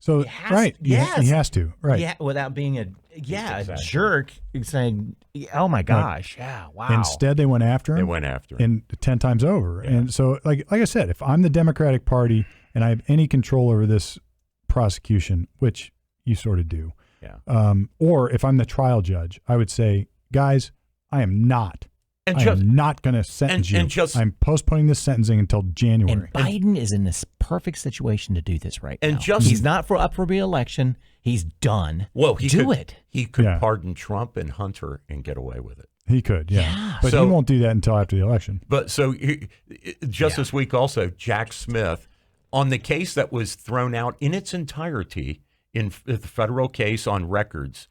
So, has- he has to. Right. Yeah, without being a Exactly. jerk, saying, "Oh my gosh, yeah, wow." Instead, they went after him. They went after him. And 10 times over. And so, like I said, if I'm the Democratic Party and I have any control over this prosecution, which you sort of do, or if I'm the trial judge, I would say, guys, I am not going to sentence you. I'm postponing this sentencing until January. And Biden is in this perfect situation to do this right And now. just- He's not up for re-election. He's done. Well, He could Yeah. pardon Trump and Hunter and get away with it. He could, Yeah. But So- he won't do that until after the election. But so just this week also, Jack Smith, on the case that was thrown out in its entirety in the federal case on records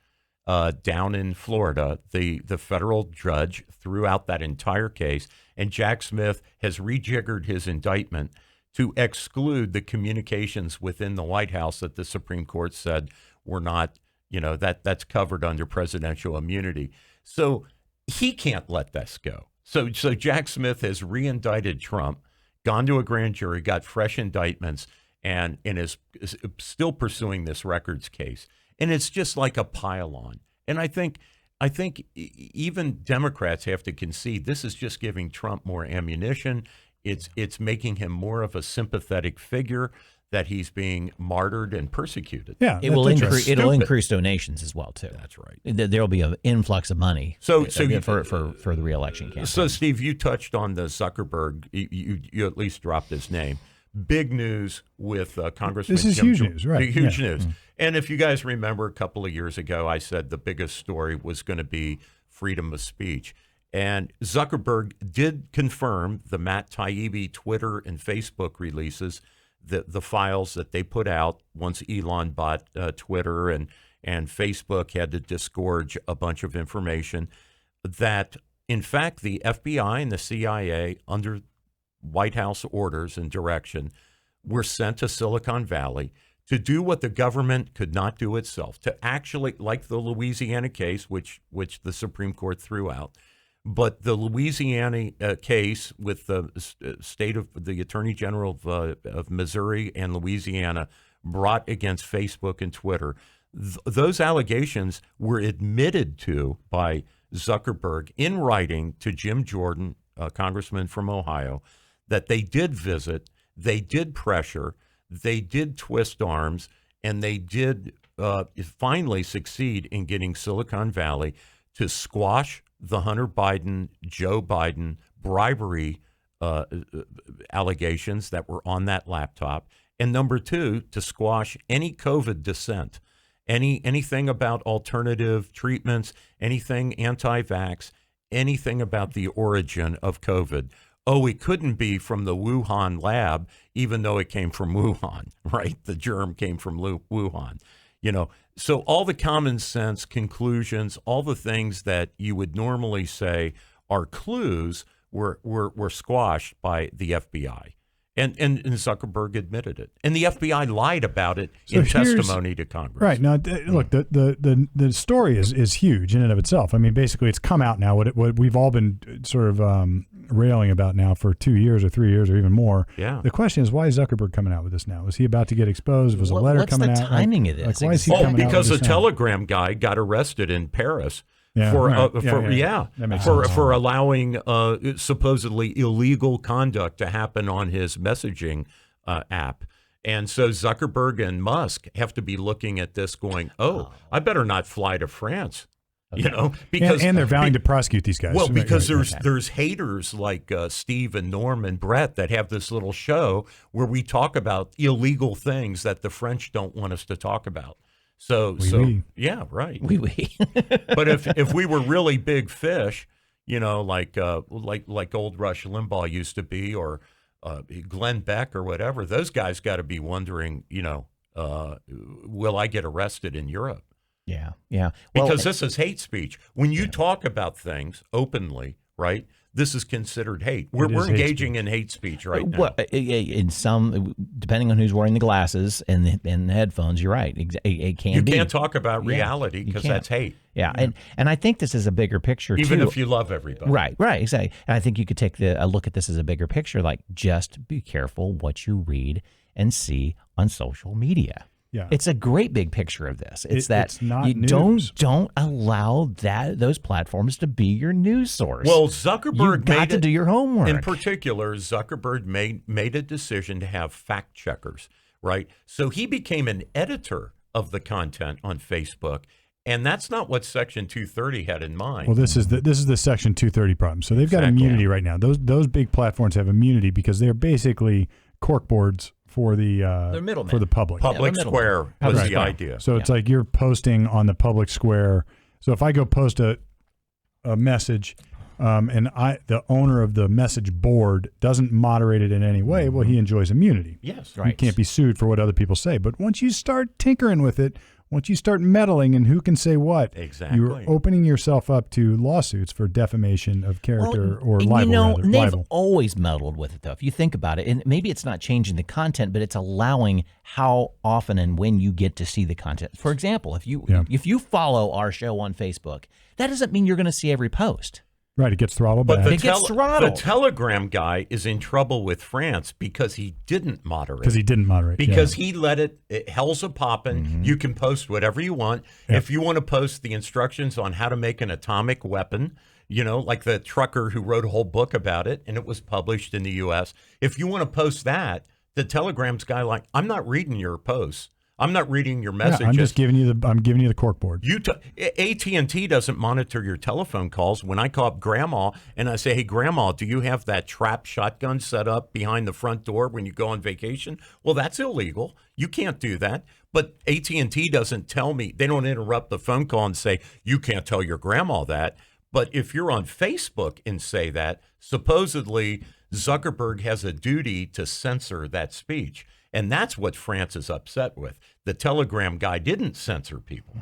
down in Florida, the federal judge threw out that entire case, and Jack Smith has rejiggered his indictment to exclude the communications within the White House that the Supreme Court said were not, that's covered under presidential immunity. So he can't let this go. So Jack Smith has re-indicted Trump, gone to a grand jury, got fresh indictments, and is still pursuing this records case. And it's just like a pile-on. And I think even Democrats have to concede this is just giving Trump more ammunition. It's making him more of a sympathetic figure, that he's being martyred and persecuted. Yeah, It will that's increase. It'll Stupid. increase donations as well too. That's right. There will be an influx of money. So for the re-election campaign. So, Steve, you touched on the Zuckerberg. You at least dropped his name. Big news with Congressman. This is Jim huge Jordan. news, right? Huge Yeah. news. And if you guys remember, a couple of years ago, I said the biggest story was going to be freedom of speech. And Zuckerberg did confirm the Matt Taibbi Twitter and Facebook releases, the files that they put out once Elon bought Twitter and Facebook had to disgorge a bunch of information, that in fact the FBI and the CIA, under White House orders and direction, were sent to Silicon Valley to do what the government could not do itself, to actually, like the Louisiana case, which the Supreme Court threw out, but the Louisiana case with the state of the Attorney General of Missouri and Louisiana brought against Facebook and Twitter, those allegations were admitted to by Zuckerberg in writing to Jim Jordan, a congressman from Ohio, that they did visit, they did pressure, they did twist arms, and they did finally succeed in getting Silicon Valley to squash the Hunter Biden, Joe Biden bribery allegations that were on that laptop. And number two, to squash any COVID dissent, anything about alternative treatments, anything anti-vax, anything about the origin of COVID. Oh, it couldn't be from the Wuhan lab, even though it came from Wuhan, right? The germ came from Wuhan. So all the common sense conclusions, all the things that you would normally say are clues were squashed by the FBI. And Zuckerberg admitted it. And the FBI lied about it in testimony to Congress. Right. Now, look, the story is huge in and of itself. I mean, basically, it's come out now, what we've all been sort of railing about now for 2 years or 3 years or even more. Yeah. The question is, why is Zuckerberg coming out with this now? Is he about to get exposed? Was a letter coming out? What's the timing of this? Like, why is he coming out with because this a now? Telegram guy got arrested in Paris for allowing supposedly illegal conduct to happen on his messaging app. And so Zuckerberg and Musk have to be looking at this going, I better not fly to France. Okay. Because and they're vowing to prosecute these guys. Well, because there's haters like Steve and Norm and Brett that have this little show where we talk about illegal things that the French don't want us to talk about. Yeah, right. Oui. But if we were really big fish, like old Rush Limbaugh used to be, or Glenn Beck or whatever, those guys got to be wondering, will I get arrested in Europe? Yeah. Because this is hate speech. When you talk about things openly, right? This is considered hate. We're engaging in hate speech right now. Well, in some, depending on who's wearing the glasses and the headphones, you're right. It can be. You can't talk about reality because that's hate. Yeah. And I think this is a bigger picture too. Even if you love everybody. Right, exactly. And I think you could take a look at this as a bigger picture, like just be careful what you read and see on social media. Yeah. It's a great big picture of this. It's not you news. don't allow those platforms to be your news source. Well, Zuckerberg got to do your homework. In particular, Zuckerberg made a decision to have fact checkers, right? So he became an editor of the content on Facebook, and that's not what Section 230 had in mind. Well, this is the Section 230 problem. So they've got immunity right now. Those big platforms have immunity because they're basically corkboards for the public. Public square was the idea. So it's like you're posting on the public square. So if I go post a message, and the owner of the message board doesn't moderate it in any way, well, he enjoys immunity. Yes, right. You can't be sued for what other people say. But once you start tinkering with it, once you start meddling and who can say what, you're opening yourself up to lawsuits for defamation of character or libel. And they've always meddled with it, though. If you think about it, and maybe it's not changing the content, but it's allowing how often and when you get to see the content. For example, if you follow our show on Facebook, that doesn't mean you're going to see every post. Right, it gets throttled back. The Telegram guy is in trouble with France because he didn't moderate. Because he let it hell's a poppin'. Mm-hmm. You can post whatever you want. Yep. If you want to post the instructions on how to make an atomic weapon, like the trucker who wrote a whole book about it, and it was published in the U.S. If you want to post that, the Telegram's guy I'm not reading your posts. I'm not reading your messages. Yeah, I'm just giving you the corkboard. AT&T doesn't monitor your telephone calls. When I call up Grandma and I say, "Hey, Grandma, do you have that trap shotgun set up behind the front door when you go on vacation?" Well, that's illegal. You can't do that. But AT&T doesn't tell me. They don't interrupt the phone call and say, "You can't tell your grandma that." But if you're on Facebook and say that, supposedly Zuckerberg has a duty to censor that speech. And that's what France is upset with. The Telegram guy didn't censor people.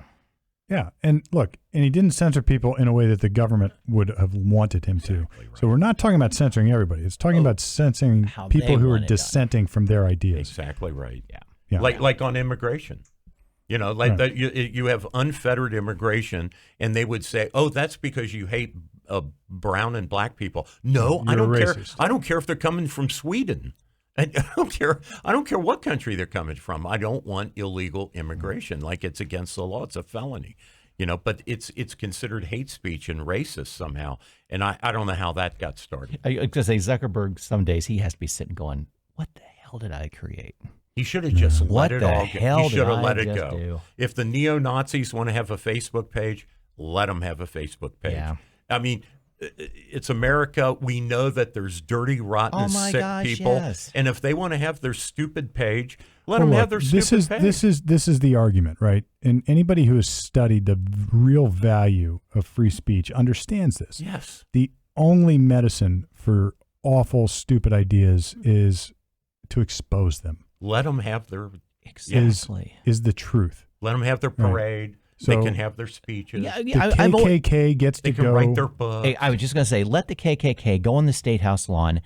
Yeah, and look, he didn't censor people in a way that the government would have wanted him to. Right. So we're not talking about censoring everybody. It's talking about censoring people who are dissenting from their ideas. Exactly right. Yeah. Like on immigration. That you have unfettered immigration, and they would say, "Oh, that's because you hate brown and black people." No, I don't care. I don't care if they're coming from Sweden. And I don't care. I don't care what country they're coming from. I don't want illegal immigration. Like, it's against the law. It's a felony, But it's considered hate speech and racist somehow. And I don't know how that got started. I was gonna say Zuckerberg. Some days he has to be sitting going, "What the hell did I create?" He should have just What let it the all go. hell He should did have let I it just go. do? If the neo-Nazis want to have a Facebook page, let them have a Facebook page. Yeah. I mean, it's America. We know that there's dirty, rotten, Oh my sick gosh, people. yes. And if they want to have their stupid page, let Well, them have look, their stupid page. This is the argument, right? And anybody who has studied the real value of free speech understands this. Yes. The only medicine for awful, stupid ideas is to expose them. Let them have their Exactly. Is the truth. Let them have their parade. So- they can have their speeches. Yeah, The I've always- KKK gets They to can go. write their books. Hey, I was just going to say, let the KKK go on the State House lawn.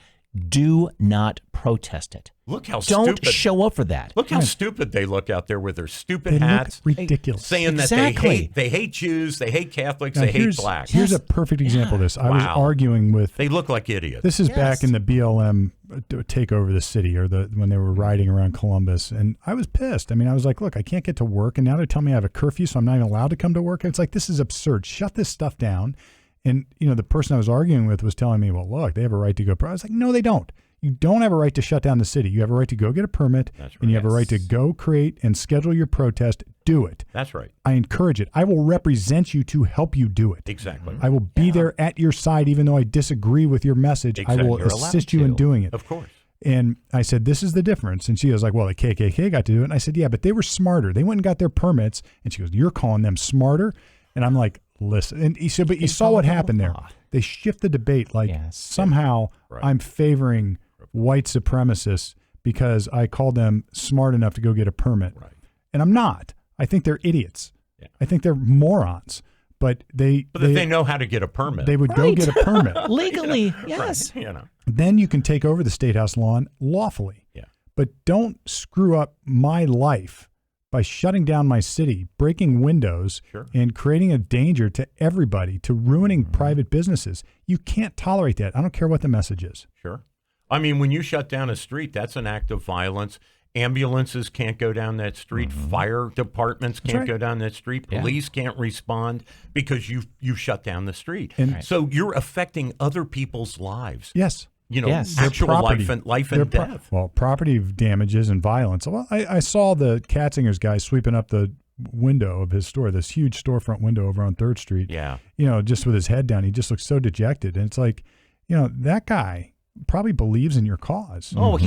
Do not protest it. Look how Don't stupid. show up for that. Look how stupid they look out there with their stupid They look hats, ridiculous. saying Exactly. that they hate Jews, they hate Catholics, Now, they hate here's, blacks. Here's a perfect example of this. I was Wow. arguing with. They look like idiots. This is Yes. back in the BLM take over the city, or when they were riding around Columbus, and I was pissed. I mean, I was like, look, I can't get to work, and now they're telling me I have a curfew, so I'm not even allowed to come to work. And it's like, this is absurd. Shut this stuff down. And the person I was arguing with was telling me, well, look, they have a right to go. I was like, no, they don't. You don't have a right to shut down the city. You have a right to go get a permit, That's right. and you have a right to Yes. go create and schedule your protest. Do it. That's right. I encourage it. I will represent you to help you do it. Exactly. I will be there at your side, even though I disagree with your message. Exactly. I will You're allowed assist you in to. doing it. Of course. And I said, this is the difference. And she was like, well, the KKK got to do it. And I said, yeah, but they were smarter. They went and got their permits. And she goes, you're calling them smarter? And I'm like, listen. And he said, but you saw what happened there. They shift the debate. Like Yes. somehow Right. I'm favoring white supremacists because I called them smart enough to go get a permit. Right. And I'm not. I think they're idiots. Yeah. I think they're morons. But But if they know how to get a permit, they would go Right. get a permit. Legally, yes. right, Then you can take over the State House lawn lawfully. Yeah. But don't screw up my life by shutting down my city, breaking windows, Sure. and creating a danger to everybody, to ruining private businesses. You can't tolerate that. I don't care what the message is. Sure. I mean, when you shut down a street, that's an act of violence. Ambulances can't go down that street. Fire departments can't right. go down that street. Yeah. Police can't respond because you shut down the street. And- so you're affecting other people's lives. Yes. Yes. Actual Property. life Their and pro- death. Well, property damages and violence. Well, I saw the Katzinger's guy sweeping up the window of his store, this huge storefront window over on 3rd Street. Yeah. Just with his head down. He just looked so dejected. And it's like, that guy probably believes in your cause. Oh,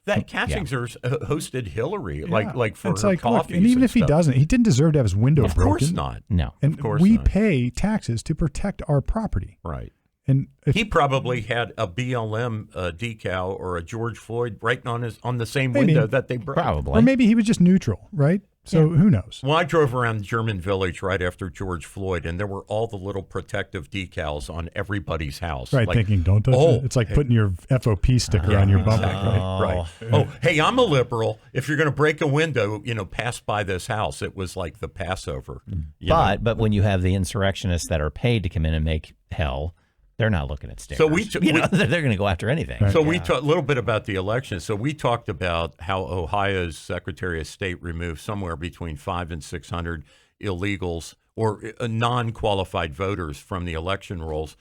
that Katzinger's hosted Hillary, like for it's her like, look, coffees. and even if he stuff. doesn't, he didn't deserve to have his window Of broken. course not. No. And Of course we not. pay taxes to protect our property. Right. And if, He probably had a BLM decal or a George Floyd writing on the same Maybe. window that they broke. Probably. or maybe he was just neutral, right? So who knows? Well, I drove around German Village right after George Floyd, and there were all the little protective decals on everybody's house. Right, Like, thinking, don't touch oh, it. It's like putting your FOP sticker on your bumper. Right. Oh, hey, I'm a liberal. If you're going to break a window, pass by this house. It was like the Passover. you know. But when you have the insurrectionists that are paid to come in and make hell, they're not looking at stickers. So they're going to go after anything. So we talked a little bit about the election. So we talked about how Ohio's Secretary of State removed somewhere between 500 and 600 illegals or non-qualified voters from the election rolls.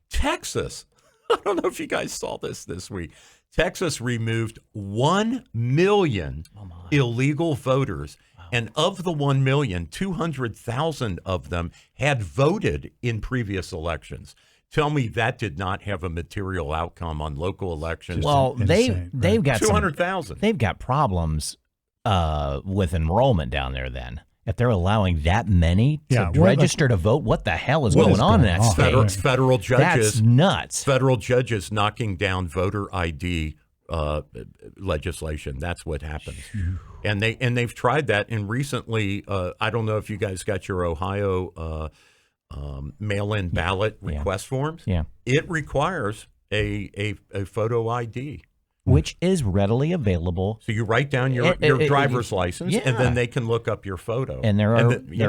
Texas, I don't know if you guys saw this week. Texas removed 1 million illegal voters. And of the 1 million, 200,000 of them had voted in previous elections. Tell me that did not have a material outcome on local elections. Well, Insane, they've got 200,000. They've got problems with enrollment down there. Then, if they're allowing that many to register to vote, what the hell is going on in that state? Federal judges, That's nuts. Federal judges knocking down voter ID legislation. That's what happens. And they've tried that. And recently, I don't know if you guys got your Ohio mail-in ballot request forms. Yeah. It requires a photo ID. Which is readily available. So you write down your driver's license, and then they can look up your photo. And there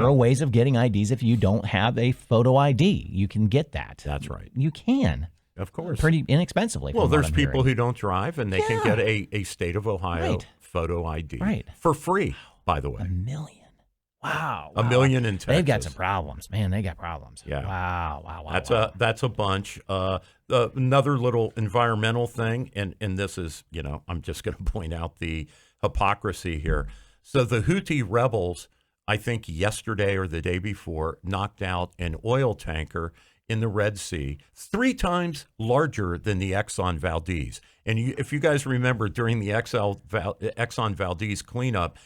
are ways of getting IDs if you don't have a photo ID. You can get that. That's right. You can. Of course. pretty inexpensively. Well, from what there's I'm people hearing. who don't drive, and they can get a state of Ohio Right. photo ID Right. for free, by the way. $1 million. Wow. $1 million in Texas. They've got some problems, man. They got problems. Yeah. Wow. That's a bunch. Another little environmental thing, and this is, I'm just going to point out the hypocrisy here. So the Houthi rebels, I think yesterday or the day before, knocked out an oil tanker in the Red Sea, 3 times larger than the Exxon Valdez. And if you guys remember, during the Exxon Valdez cleanup,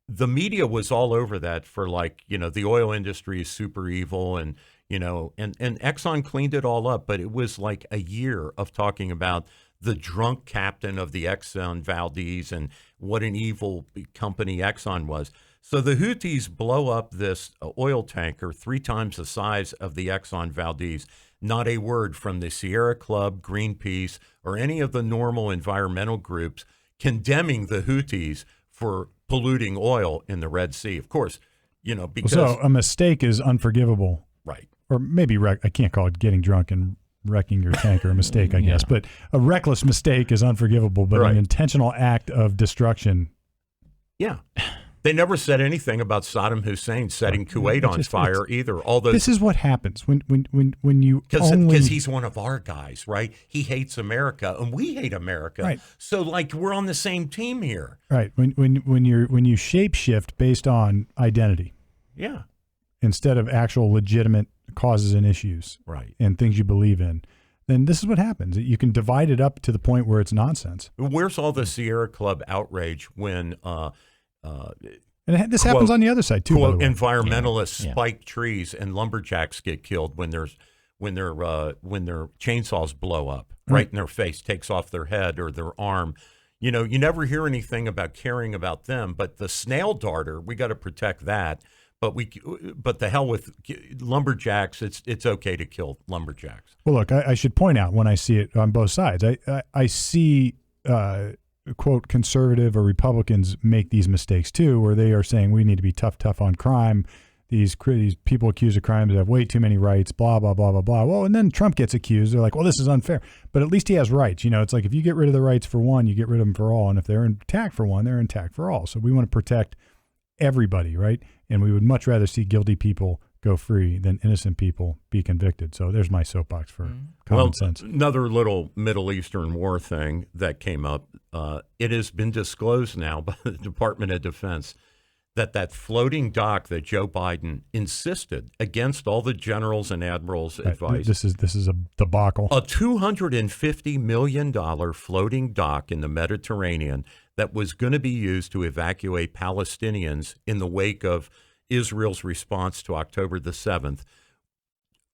the media was all over that for the oil industry is super evil and Exxon cleaned it all up. But it was like a year of talking about the drunk captain of the Exxon Valdez and what an evil company Exxon was. So the Houthis blow up this oil tanker 3 times the size of the Exxon Valdez. Not a word from the Sierra Club, Greenpeace, or any of the normal environmental groups condemning the Houthis for polluting oil in the Red Sea. Of course, because... So a mistake is unforgivable. Right. Or maybe, I can't call it getting drunk and wrecking your tanker a mistake, I guess. But a reckless mistake is unforgivable, but an intentional act of destruction. Yeah. They never said anything about Saddam Hussein setting Kuwait on fire either. Although this is what happens when you because he's one of our guys, right? He hates America, and we hate America. Right. So we're on the same team here. Right. When you shape shift based on identity, yeah, instead of actual legitimate causes and issues, right, and things you believe in, then this is what happens. You can divide it up to the point where it's nonsense. Where's all the Sierra Club outrage when? And this happens on the other side too. Quote, environmentalists spike trees and lumberjacks get killed when their chainsaws blow up right in their face, takes off their head or their arm. You never hear anything about caring about them, but the snail darter, we got to protect that. But the hell with lumberjacks, it's okay to kill lumberjacks. Well, look, I should point out when I see it on both sides, I see quote conservative or Republicans make these mistakes too, where they are saying we need to be tough on crime. These people accused of crimes have way too many rights, blah, blah, blah, blah, blah. Well, and then Trump gets accused. They're like, well, this is unfair. But at least he has rights. It's like if you get rid of the rights for one, you get rid of them for all. And if they're intact for one, they're intact for all. So we want to protect everybody, right? And we would much rather see guilty people go free than innocent people be convicted. So there's my soapbox for common sense. Another little Middle Eastern war thing that came up. It has been disclosed now by the Department of Defense that floating dock that Joe Biden insisted against all the generals and admirals' advice. This is a debacle. A $250 million floating dock in the Mediterranean that was going to be used to evacuate Palestinians in the wake of Israel's response to October the 7th.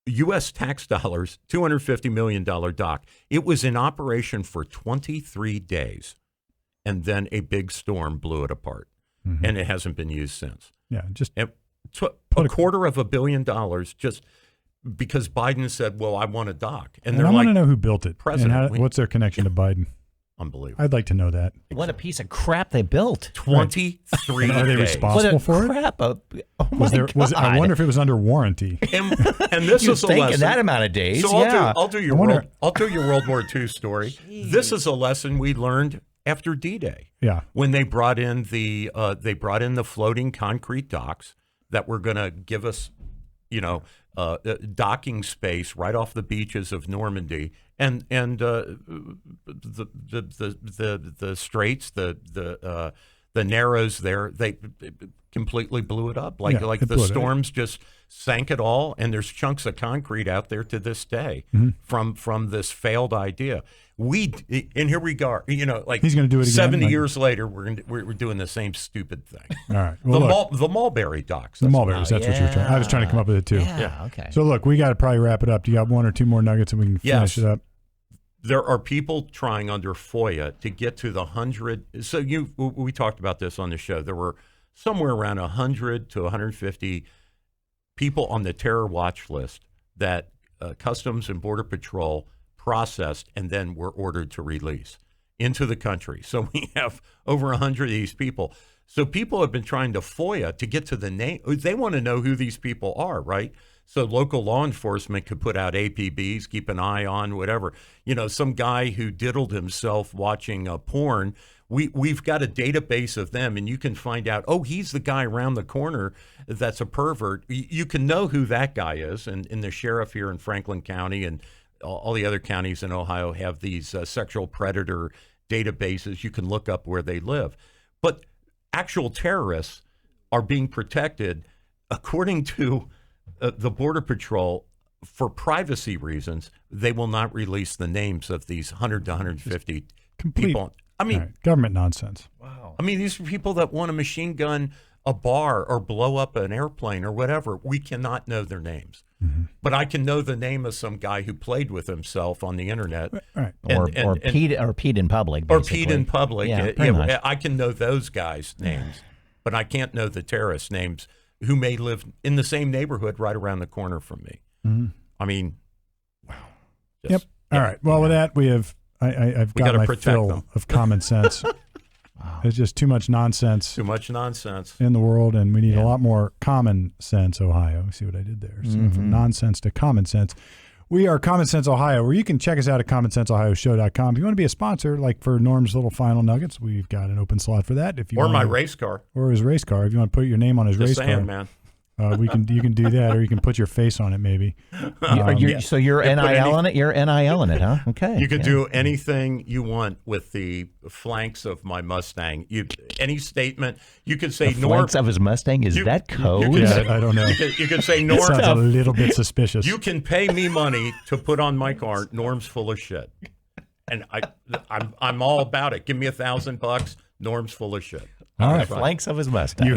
U.S. tax dollars, $250 million dock. It was in operation for 23 days, and then a big storm blew it apart, and it hasn't been used since. Yeah, just a $250 million just because Biden said, well, I want a dock. And they're I like, want to know who built it. President, and what's their connection to Biden? Unbelievable. I'd like to know that. What a piece of crap they built. 23 Are they days. responsible for it? Crap. Oh my God. I wonder if it was under warranty. And this You'd is a think lesson. in that amount of days. So I'll do your World War II story. Jeez. This is a lesson we learned after D-Day. Yeah. When they brought in the floating concrete docks that were going to give us, docking space right off the beaches of Normandy, and the straits, the narrows there, they completely blew it up. The storms just sank it all, and there's chunks of concrete out there to this day from this failed idea. And here we go. He's going to do it again. 70 years later, we're doing the same stupid thing. All right. Well, the Mulberry docks. The Mulberries. That's what you're trying. I was trying to come up with it too. Yeah. Okay. So look, we got to probably wrap it up. Do you got one or two more nuggets, and we can finish it up? There are people trying under FOIA to get to the 100. So we talked about this on the show. There were somewhere around 100 to 150 people on the terror watch list that Customs and Border Patrol processed and then were ordered to release into the country. So we have over 100 of these people. So people have been trying to FOIA to get to the name. They want to know who these people are, right? So local law enforcement could put out APBs, keep an eye on, whatever. Some guy who diddled himself watching porn, we've got a database of them, and you can find out, he's the guy around the corner that's a pervert. You can know who that guy is, and the sheriff here in Franklin County and all the other counties in Ohio have these sexual predator databases. You can look up where they live. But actual terrorists are being protected, according to the Border Patrol, for privacy reasons. They will not release the names of these 100 to 150 people. I mean, government nonsense. Wow. I mean, these are people that want to machine gun a bar or blow up an airplane or whatever. We cannot know their names. Mm-hmm. But I can know the name of some guy who played with himself on the internet. Right. Or peed in public, basically. Or peed in public. Yeah, I can know those guys' names, but I can't know the terrorists' names who may live in the same neighborhood right around the corner from me. Mm-hmm. I mean, wow. Yep. All right. Well, with that, I've got my fill of common sense. Wow. There's just too much nonsense. Too much nonsense in the world, and we need a lot more common sense, Ohio. See what I did there? So from nonsense to common sense. We are Common Sense Ohio, where you can check us out at commonsenseohioshow.com. If you want to be a sponsor, like for Norm's Little Final Nuggets, we've got an open slot for that. If you or my race car. Or his race car. If you want to put your name on his race car. Man. You can do that, or you can put your face on it, maybe. So you're NIL in it? You're NIL in it, huh? Okay. You can do anything you want with the flanks of my Mustang. Any statement. You could say the flanks of his Mustang? Is that code? I don't know. You can say Norm. Sounds a little bit suspicious. You can pay me money to put on my car, Norm's full of shit. And I'm all about it. Give me $1,000. Norm's full of shit. All right, flanks of his Mustang. You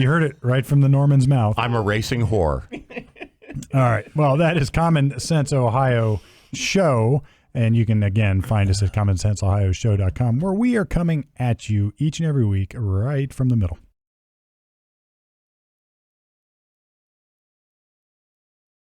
heard it right from the Norman's mouth. I'm a racing whore. All right. Well, that is Common Sense Ohio Show, and you can again find us at commonsenseohioshow.com, where we are coming at you each and every week right from the middle.